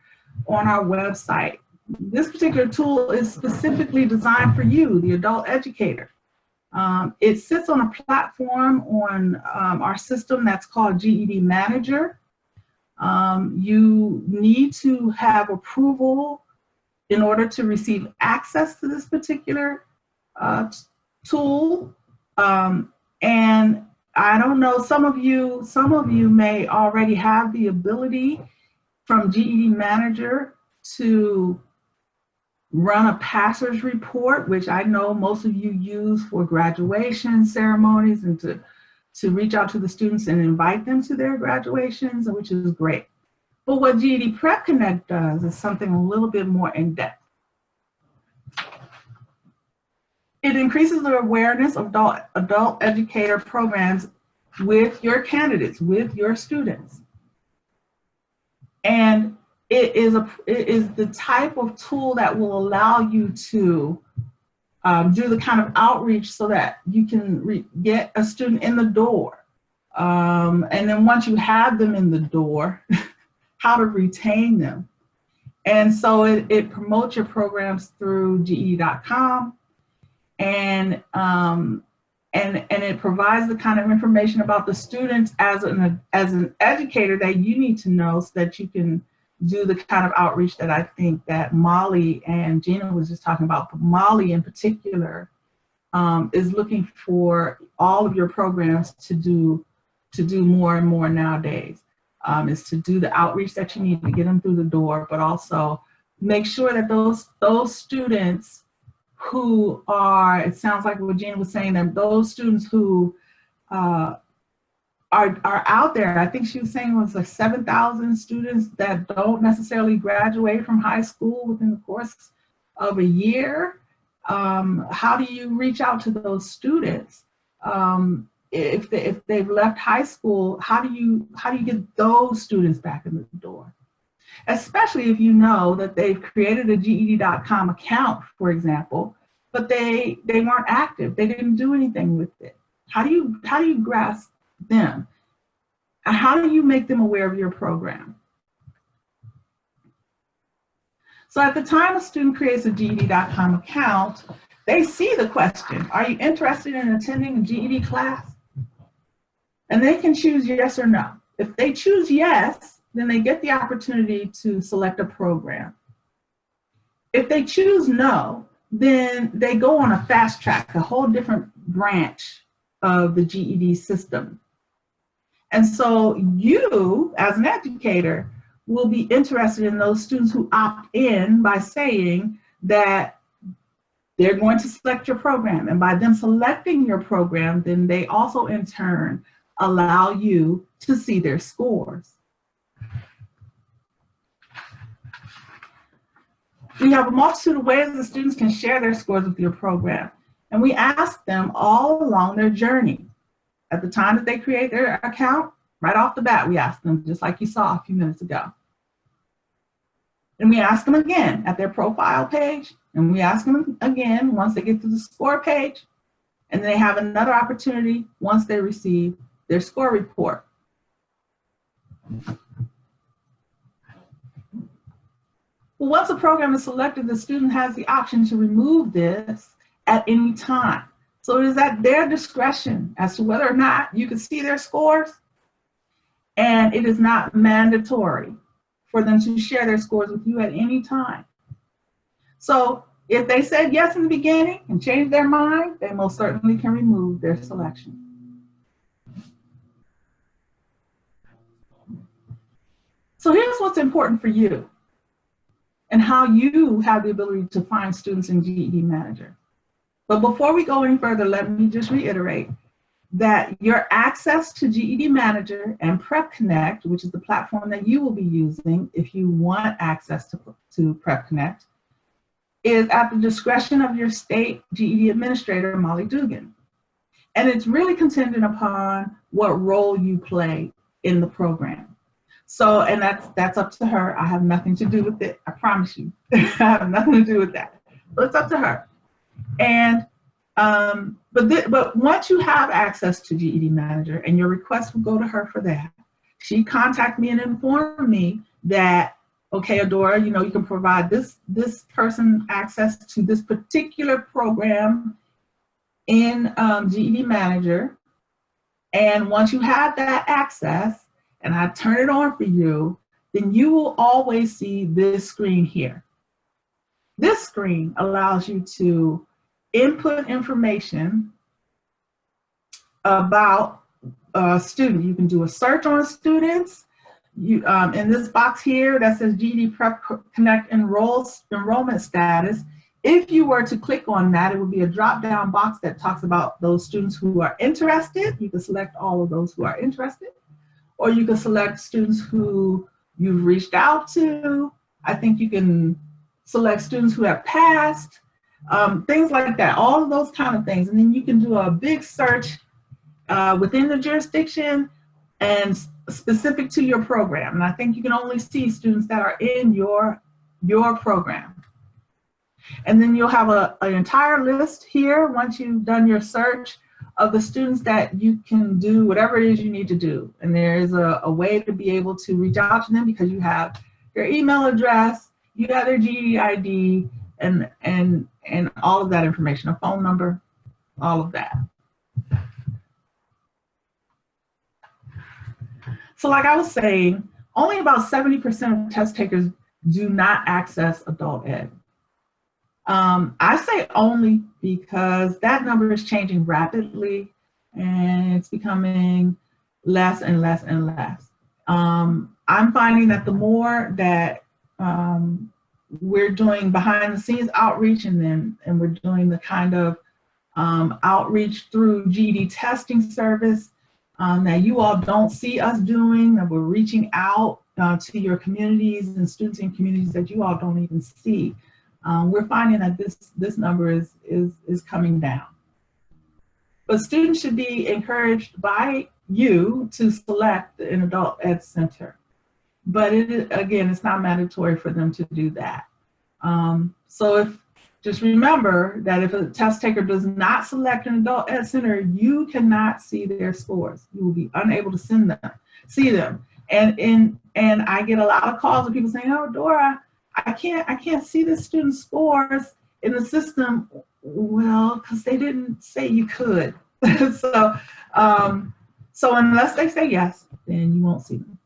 on our website. This particular tool is specifically designed for you, the adult educator. It sits on a platform on our system that's called GED Manager. You need to have approval in order to receive access to this particular tool. And I don't know, some of you may already have the ability from GED Manager to run a passer's report, which I know most of you use for graduation ceremonies and to reach out to the students and invite them to their graduations, which is great. But what GED Prep Connect does is something a little bit more in-depth. It increases the awareness of adult educator programs with your candidates, with your students. And it is the type of tool that will allow you to do the kind of outreach so that you can get a student in the door. And then once you have them in the door, how to retain them. And so it promotes your programs through GED.com. And it provides the kind of information about the students as an educator that you need to know so that you can do the kind of outreach that I think that Molly and Gina was just talking about. But Molly in particular is looking for all of your programs to do more and more nowadays, is to do the outreach that you need to get them through the door, but also make sure that those students who are, it sounds like what Gina was saying, that those students who are out there, I think she was saying it was like 7,000 students that don't necessarily graduate from high school within the course of a year. How do you reach out to those students? If they've left high school, how do you get those students back in the door? Especially if you know that they've created a GED.com account, for example, but they weren't active. They didn't do anything with it. How do you grasp them? And how do you make them aware of your program? So at the time a student creates a GED.com account, they see the question, are you interested in attending a GED class? And they can choose yes or no. If they choose yes, then they get the opportunity to select a program. If they choose no, then they go on a fast track, a whole different branch of the GED system. And so you, as an educator, will be interested in those students who opt in by saying that they're going to select your program. And by them selecting your program, then they also in turn allow you to see their scores. We have a multitude of ways that students can share their scores with your program. And we ask them all along their journey. At the time that they create their account, right off the bat, we ask them, just like you saw a few minutes ago. And we ask them again at their profile page, and we ask them again once they get to the score page, and they have another opportunity once they receive their score report. Well, once a program is selected, the student has the option to remove this at any time. So it is at their discretion as to whether or not you can see their scores, and it is not mandatory for them to share their scores with you at any time. So if they said yes in the beginning and changed their mind, they most certainly can remove their selection. So here's what's important for you and how you have the ability to find students in GED Manager. But before we go any further, let me just reiterate that your access to GED Manager and Prep Connect, which is the platform that you will be using if you want access to Prep Connect, is at the discretion of your state GED administrator, Molly Dugan. And it's really contingent upon what role you play in the program. So, and that's up to her. I have nothing to do with it. I promise you. I have nothing to do with that. But it's up to her. And but once you have access to GED Manager, and your request will go to her for that, she contacted me and informed me that okay, Adora, you know, you can provide this person access to this particular program in GED Manager. And once you have that access, and I turn it on for you, then you will always see this screen here. This screen allows you to input information about a student. You can do a search on students. You, in this box here that says GED Prep Connect enrollment status, if you were to click on that, it would be a drop-down box that talks about those students who are interested. You can select all of those who are interested, or you can select students who you've reached out to. I think you can select students who have passed, things like that, all of those kind of things. And then you can do a big search within the jurisdiction and specific to your program. And I think you can only see students that are in your program. And then you'll have an entire list here once you've done your search of the students that you can do whatever it is you need to do. And there's a way to be able to reach out to them because you have their email address, you have their GED ID, and all of that information, a phone number, all of that. So like I was saying, only about 70% of test takers do not access adult ed. I say only because that number is changing rapidly and it's becoming less and less and less. I'm finding that the more that we're doing behind the scenes outreach and we're doing the kind of outreach through GED Testing Service that you all don't see us doing, that we're reaching out to your communities and students in communities that you all don't even see. We're finding that this number is coming down. But students should be encouraged by you to select an adult ed center. But again, it's not mandatory for them to do that. So just remember that if a test taker does not select an adult ed center, you cannot see their scores. You will be unable to see them. And I get a lot of calls of people saying, "Oh, Dora, I can't see the student's scores in the system." Well, because they didn't say you could. So unless they say yes, then you won't see them.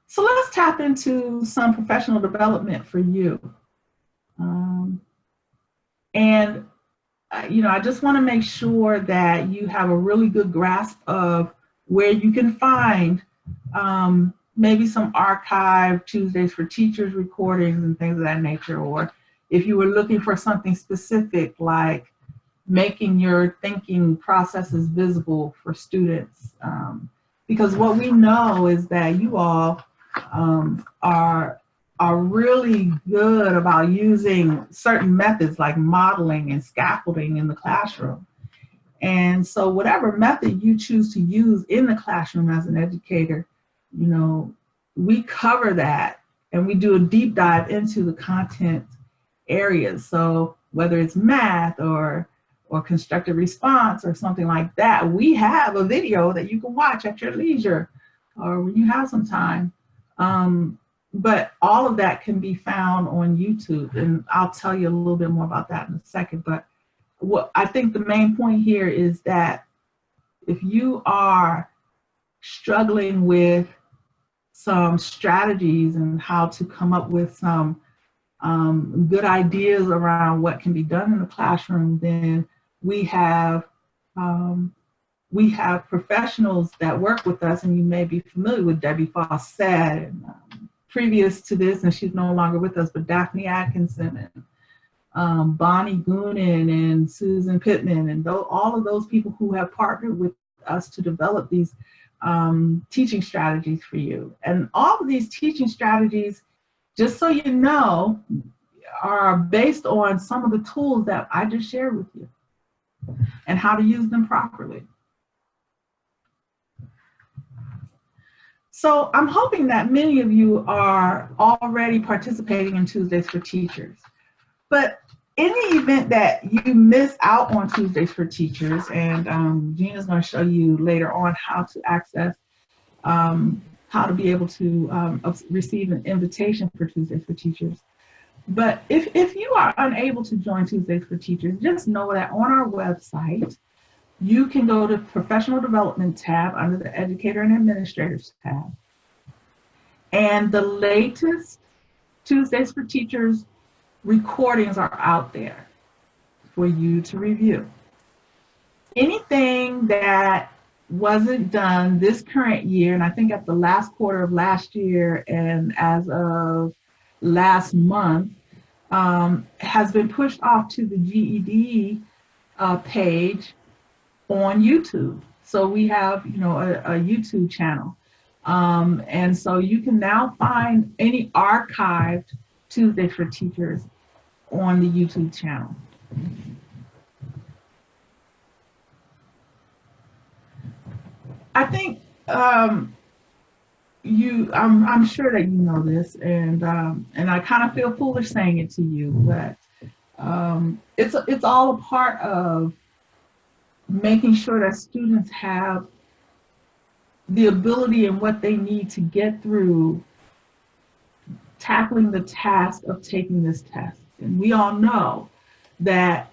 So let's tap into some professional development for you. You know, I just want to make sure that you have a really good grasp of where you can find maybe some archive Tuesdays for Teachers recordings and things of that nature, or if you were looking for something specific like making your thinking processes visible for students. Because what we know is that you all are really good about using certain methods like modeling and scaffolding in the classroom. And so whatever method you choose to use in the classroom as an educator, you know, we cover that and we do a deep dive into the content areas. So whether it's math or constructive response or something like that, we have a video that you can watch at your leisure or when you have some time. But all of that can be found on YouTube, and I'll tell you a little bit more about that in a second. But what I think the main point here is that if you are struggling with some strategies and how to come up with some good ideas around what can be done in the classroom, then we have professionals that work with us, and you may be familiar with Debbie Fawcett, and previous to this, and she's no longer with us, but Daphne Atkinson and Bonnie Goonan and Susan Pittman, and all of those people who have partnered with us to develop these teaching strategies for you. And all of these teaching strategies, just so you know, are based on some of the tools that I just shared with you and how to use them properly. So I'm hoping that many of you are already participating in Tuesdays for Teachers. But in the event that you miss out on Tuesdays for Teachers, and Gina's going to show you later on how to access how to be able to receive an invitation for Tuesdays for Teachers. But if you are unable to join Tuesdays for Teachers, just know that on our website, you can go to Professional Development tab under the Educator and Administrators tab. And the latest Tuesdays for Teachers recordings are out there for you to review. Anything that wasn't done this current year, and I think at the last quarter of last year and as of last month, has been pushed off to the GED page on YouTube. So we have, you know, a YouTube channel. And so you can now find any archived Tuesdays for Teachers on the YouTube channel. I think I'm sure that you know this, and I kind of feel foolish saying it to you, but it's all a part of making sure that students have the ability and what they need to get through tackling the task of taking this test. And we all know that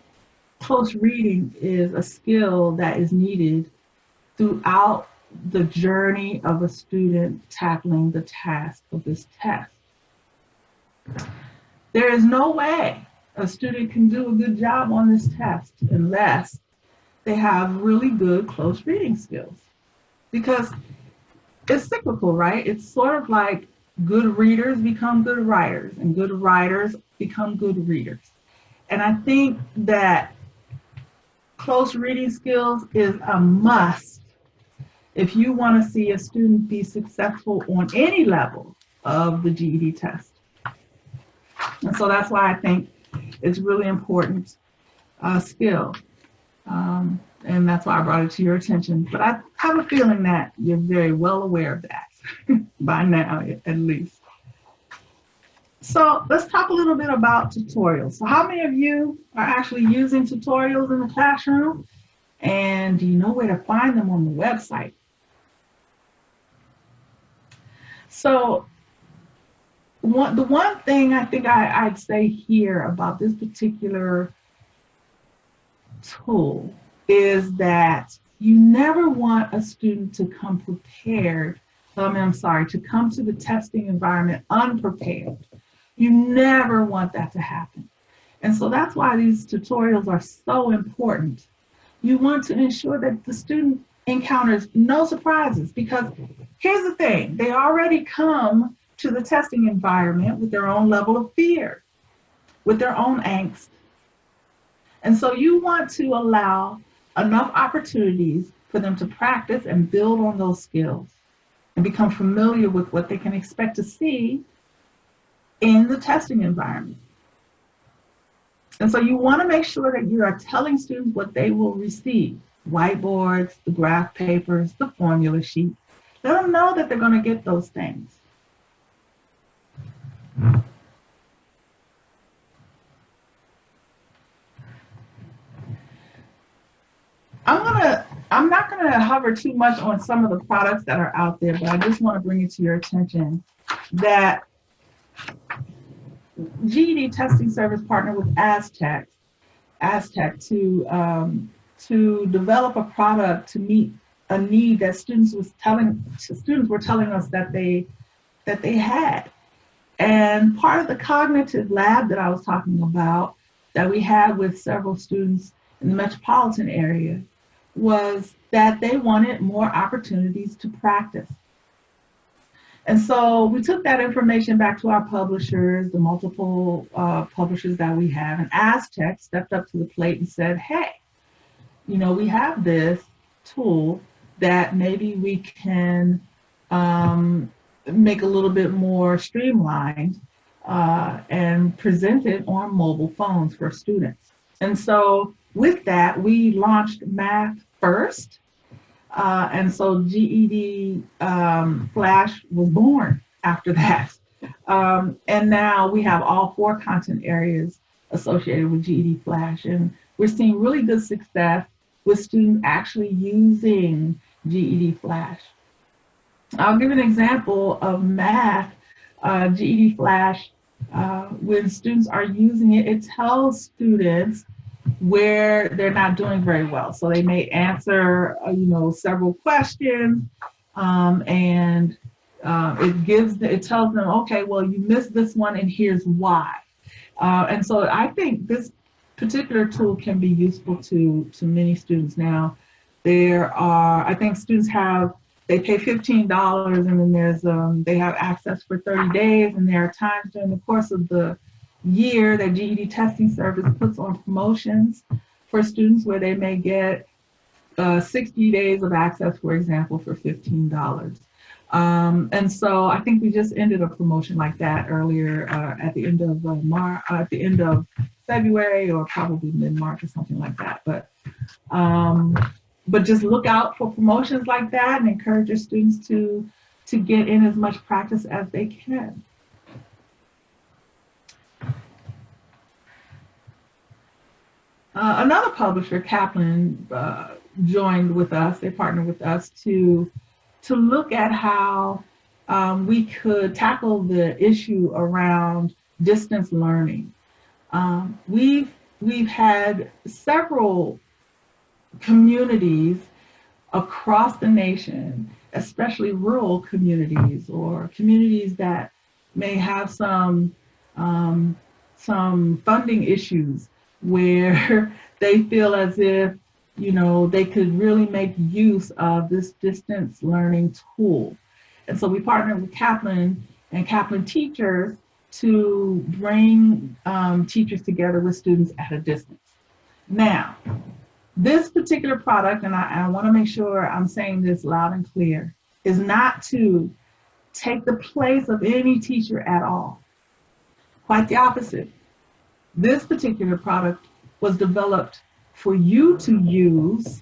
close reading is a skill that is needed throughout the journey of a student tackling the task of this test. There is no way a student can do a good job on this test unless they have really good close reading skills, because it's cyclical, right? It's sort of like good readers become good writers and good writers become good readers. And I think that close reading skills is a must if you want to see a student be successful on any level of the GED test. And so that's why I think it's really important skill. And that's why I brought it to your attention. But I have a feeling that you're very well aware of that by now, at least. So let's talk a little bit about tutorials. So how many of you are actually using tutorials in the classroom? And do you know where to find them on the website? So the one thing I think I'd say here about this particular tool is that you never want a student to come prepared. To come to the testing environment unprepared. You never want that to happen. And so that's why these tutorials are so important. You want to ensure that the student encounters no surprises, because here's the thing, they already come to the testing environment with their own level of fear, with their own angst. And so you want to allow enough opportunities for them to practice and build on those skills and become familiar with what they can expect to see in the testing environment. And so you want to make sure that you are telling students what they will receive: whiteboards, the graph papers, the formula sheet. Let them know that they're going to get those things. I'm not going to hover too much on some of the products that are out there, but I just want to bring it to your attention that GED Testing Service partnered with Aztec to develop a product to meet a need that students were telling us that they had. And part of the cognitive lab that I was talking about that we had with several students in the metropolitan area was that they wanted more opportunities to practice. And so we took that information back to our publishers, the multiple publishers that we have, and Aztec stepped up to the plate and said, hey, you know, we have this tool that maybe we can make a little bit more streamlined and present it on mobile phones for students. And so with that, we launched Math First. And so GED Flash was born after that. And now we have all 4 content areas associated with GED Flash. And we're seeing really good success with students actually using GED Flash. I'll give an example of math, GED Flash. When students are using it, it tells students where they're not doing very well. So they may answer, several questions, and it tells them, okay, well, you missed this one, and here's why. And so I think this particular tool can be useful to many students now. I think students they pay $15, and then they have access for 30 days, and there are times during the course of the year that GED Testing Service puts on promotions for students where they may get 60 days of access, for example, for $15. And so I think we just ended a promotion like that earlier at the end of at the end of February, or probably mid-March or something like that. But just look out for promotions like that and encourage your students to get in as much practice as they can. Another publisher, Kaplan, joined with us. They partnered with us to look at how we could tackle the issue around distance learning. We've had several communities across the nation, especially rural communities or communities that may have some funding issues, where they feel as if they could really make use of this distance learning tool. And so we partnered with Kaplan and Kaplan teachers to bring teachers together with students at a distance. Now, this particular product, and I want to make sure I'm saying this loud and clear, is not to take the place of any teacher at all. Quite the opposite. This particular product was developed for you to use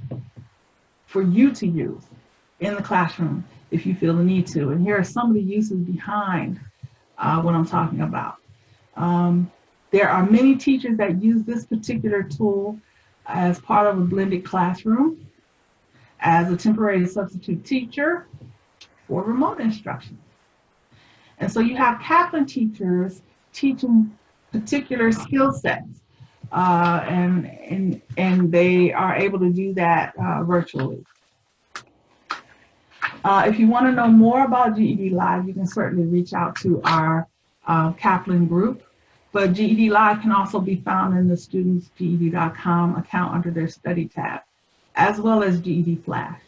in the classroom if you feel the need to. And here are some of the uses behind what I'm talking about. There are many teachers that use this particular tool as part of a blended classroom, as a temporary substitute teacher, for remote instruction. And so you have Kaplan teachers teaching particular skill sets, and they are able to do that virtually. If you want to know more about GED Live, you can certainly reach out to our Kaplan group, but GED Live can also be found in the studentsged.com account under their study tab, as well as GED Flash.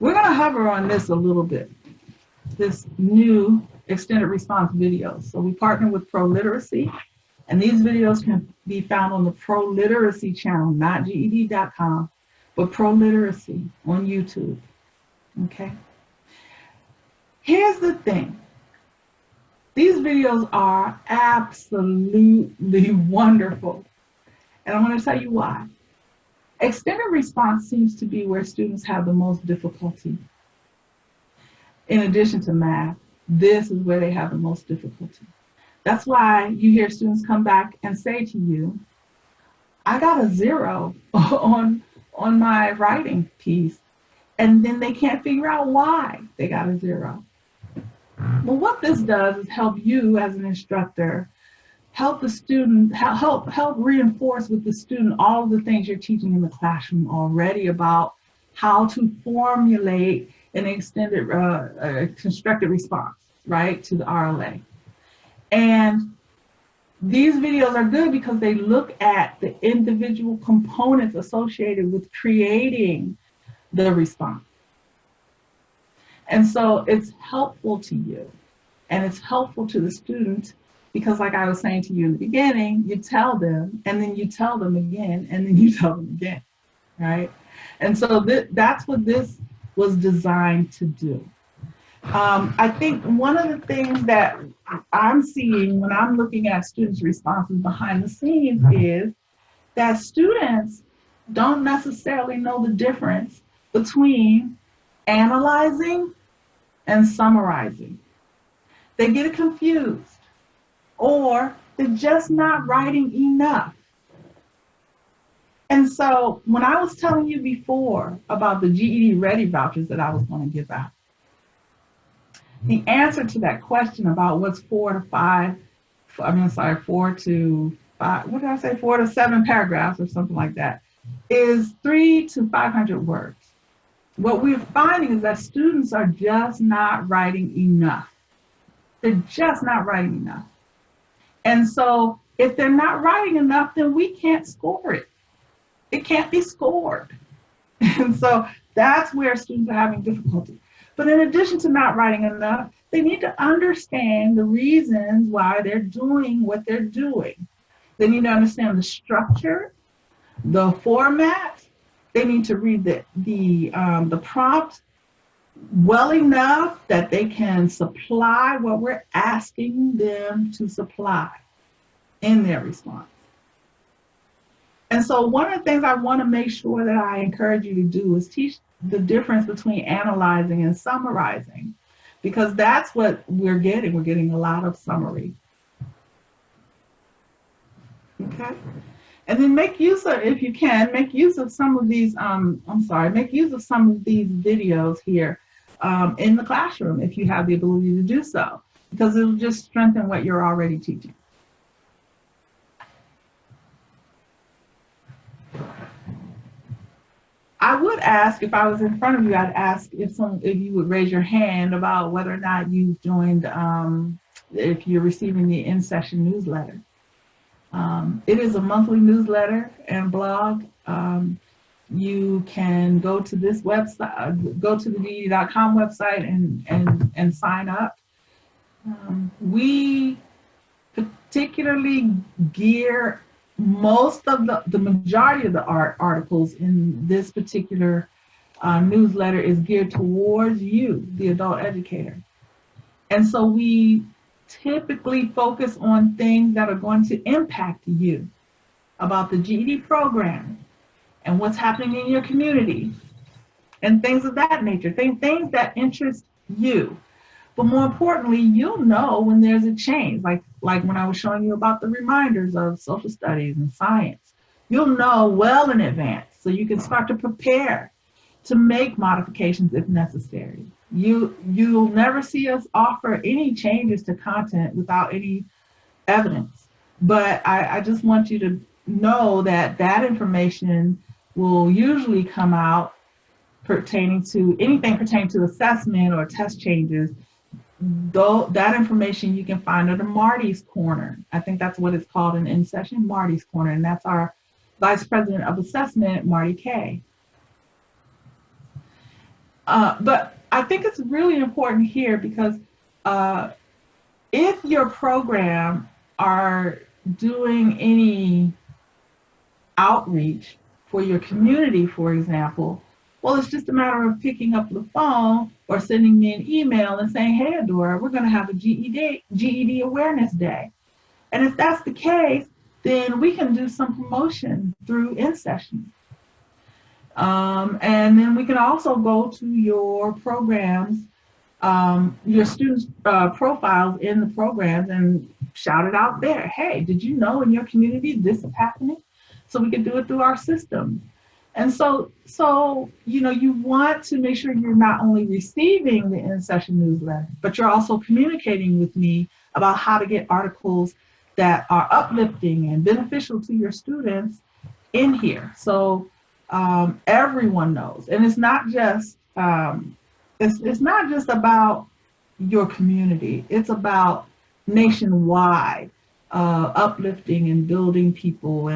We're going to hover on this a little bit, this new extended response videos. So we partner with Pro Literacy, and these videos can be found on the Pro Literacy channel, not GED.com, but Pro Literacy on YouTube. Okay. Here's the thing. These videos are absolutely wonderful, and I'm going to tell you why. Extended response seems to be where students have the most difficulty. In addition to math, this is where they have the most difficulty. That's why you hear students come back and say to you, I got a 0 on my writing piece, and then they can't figure out why they got a 0. Well, what this does is help you as an instructor, help the student, help reinforce with the student all of the things you're teaching in the classroom already about how to formulate an extended constructed response, right, to the RLA. And these videos are good because they look at the individual components associated with creating the response. And so it's helpful to you, and it's helpful to the student, because like I was saying to you in the beginning, you tell them, and then you tell them again, and then you tell them again, right? And so that's what this was designed to do. I think one of the things that I'm seeing when I'm looking at students' responses behind the scenes is that students don't necessarily know the difference between analyzing and summarizing. They get confused, or they're just not writing enough. And so when I was telling you before about the GED Ready vouchers that I was going to give out, the answer to that question about what's 4 to 5, I mean, sorry, 4 to 5, what did I say, 4 to 7 paragraphs or something like that, is 300 to 500 words. What we're finding is that students are just not writing enough. They're just not writing enough. And so if they're not writing enough, then we can't score it. It can't be scored. And so that's where students are having difficulty. But in addition to not writing enough, they need to understand the reasons why they're doing what they're doing. They need to understand the structure, the format. They need to read the prompt well enough that they can supply what we're asking them to supply in their response. And so one of the things I want to make sure that I encourage you to do is teach the difference between analyzing and summarizing, because that's what we're getting. We're getting a lot of summary. Okay. And then make use of, if you can, make use of some of these, make use of some of these videos here in the classroom if you have the ability to do so, because it'll just strengthen what you're already teaching. I would ask, if I was in front of you, I'd ask if you would raise your hand about whether or not you've joined, if you're receiving the in-session newsletter. It is a monthly newsletter and blog. You can go to this website, go to the GED.com website and sign up. We particularly gear most of the majority of the articles in this particular newsletter is geared towards you, the adult educator. And so we typically focus on things that are going to impact you about the GED program and what's happening in your community and things of that nature, things that interest you. But more importantly, you'll know when there's a change, like when I was showing you about the reminders of social studies and science. You'll know well in advance, so you can start to prepare to make modifications if necessary. You'll never see us offer any changes to content without any evidence. But I just want you to know that that information will usually come out pertaining to anything pertaining to assessment or test changes. Though that information you can find under Marty's Corner. I think that's what it's called in session, Marty's Corner, and that's our Vice President of Assessment, Marty Kay. But I think it's really important here because if your program are doing any outreach for your community, for example, well, it's just a matter of picking up the phone or sending me an email and saying, hey, Adora, we're going to have a GED Awareness Day. And if that's the case, then we can do some promotion through in-session. And then we can also go to your programs, your students' profiles in the programs and shout it out there. Hey, did you know in your community this is happening? So we can do it through our system. And so you want to make sure you're not only receiving the in-session newsletter, but you're also communicating with me about how to get articles that are uplifting and beneficial to your students in here. So everyone knows, and it's not just it's not just about your community. It's about nationwide. Uplifting and building people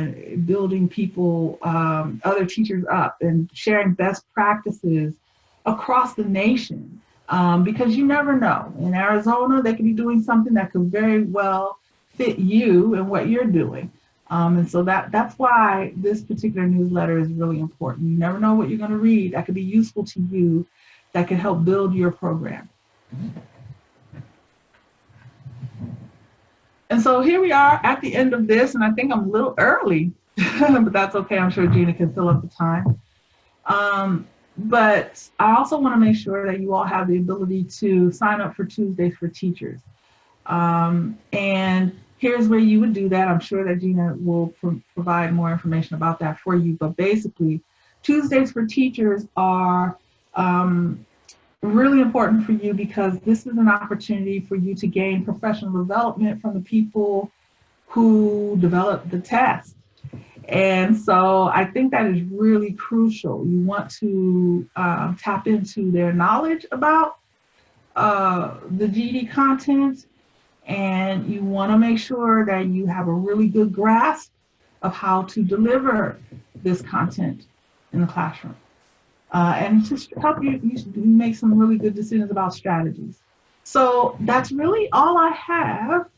other teachers up and sharing best practices across the nation, because you never know. In Arizona, they could be doing something that could very well fit you and what you're doing, and so that's why this particular newsletter is really important. You never know what you're going to read that could be useful to you, that could help build your program. And so here we are at the end of this, and I think I'm a little early, but that's okay. I'm sure Gina can fill up the time. But I also want to make sure that you all have the ability to sign up for Tuesdays for Teachers. And here's where you would do that. I'm sure that Gina will provide more information about that for you. But basically, Tuesdays for Teachers are really important for you because this is an opportunity for you to gain professional development from the people who develop the test. And so I think that is really crucial. You want to tap into their knowledge about the GED content, and you want to make sure that you have a really good grasp of how to deliver this content in the classroom. And just help you make some really good decisions about strategies. So that's really all I have.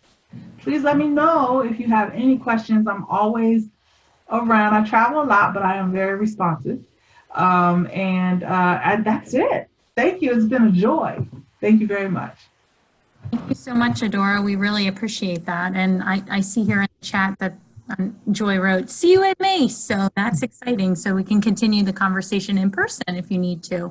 Please let me know if you have any questions. I'm always around. I travel a lot, but I am very responsive. And that's it. Thank you. It's been a joy. Thank you very much. Thank you so much, Adora. We really appreciate that. And I see here in the chat that Joy wrote, "See you at May." So that's exciting. So we can continue the conversation in person if you need to.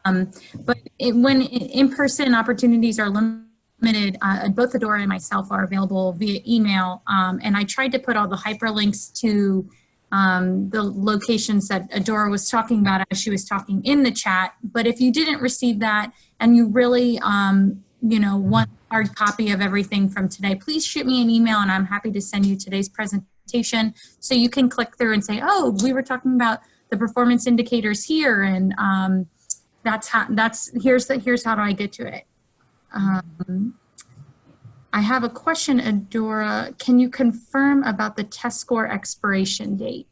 But when in-person opportunities are limited, both Adora and myself are available via email. And I tried to put all the hyperlinks to the locations that Adora was talking about as she was talking in the chat. But if you didn't receive that and you really want a hard copy of everything from today, please shoot me an email and I'm happy to send you today's presentation so you can click through and say, oh, we were talking about the performance indicators here, and here's how do I get to it. I have a question, Adora. Can you confirm about the test score expiration date?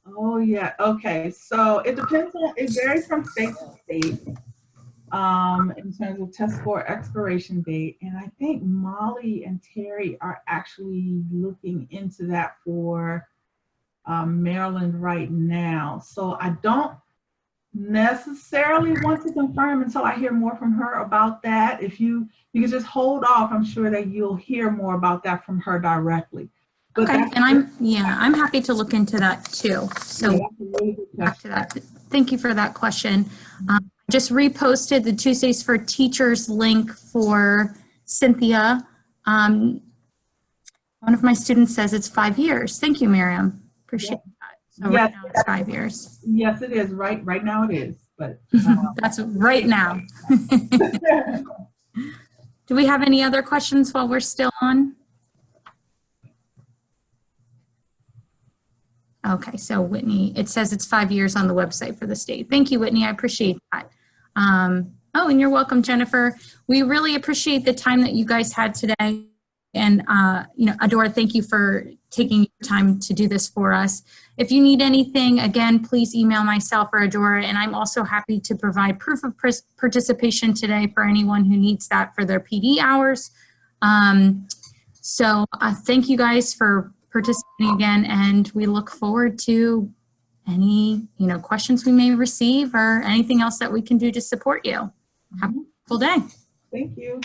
Oh yeah, okay. So it depends on, it varies from state to state in terms of test score expiration date. And I think Molly and Terry are actually looking into that for Maryland right now. So I don't necessarily want to confirm until I hear more from her about that. If you can just hold off, I'm sure that you'll hear more about that from her directly. But okay, and I'm happy to look into that too. So yeah, that's a really good back to that. Thank you for that question. Just reposted the Tuesdays for Teachers link for Cynthia. One of my students says it's 5 years. Thank you, Miriam. Appreciate that. So yes, right now it's 5 years. Yes, it is. Right now it is. But that's right now. Do we have any other questions while we're still on? Okay, so Whitney, it says it's 5 years on the website for the state. Thank you, Whitney. I appreciate that. Oh, and you're welcome, Jennifer. We really appreciate the time that you guys had today. And, Adora, thank you for taking your time to do this for us. If you need anything, again, please email myself or Adora, and I'm also happy to provide proof of participation today for anyone who needs that for their PD hours. So thank you guys for participating again, and we look forward to any questions we may receive or anything else that we can do to support you. Have a wonderful day. Thank you.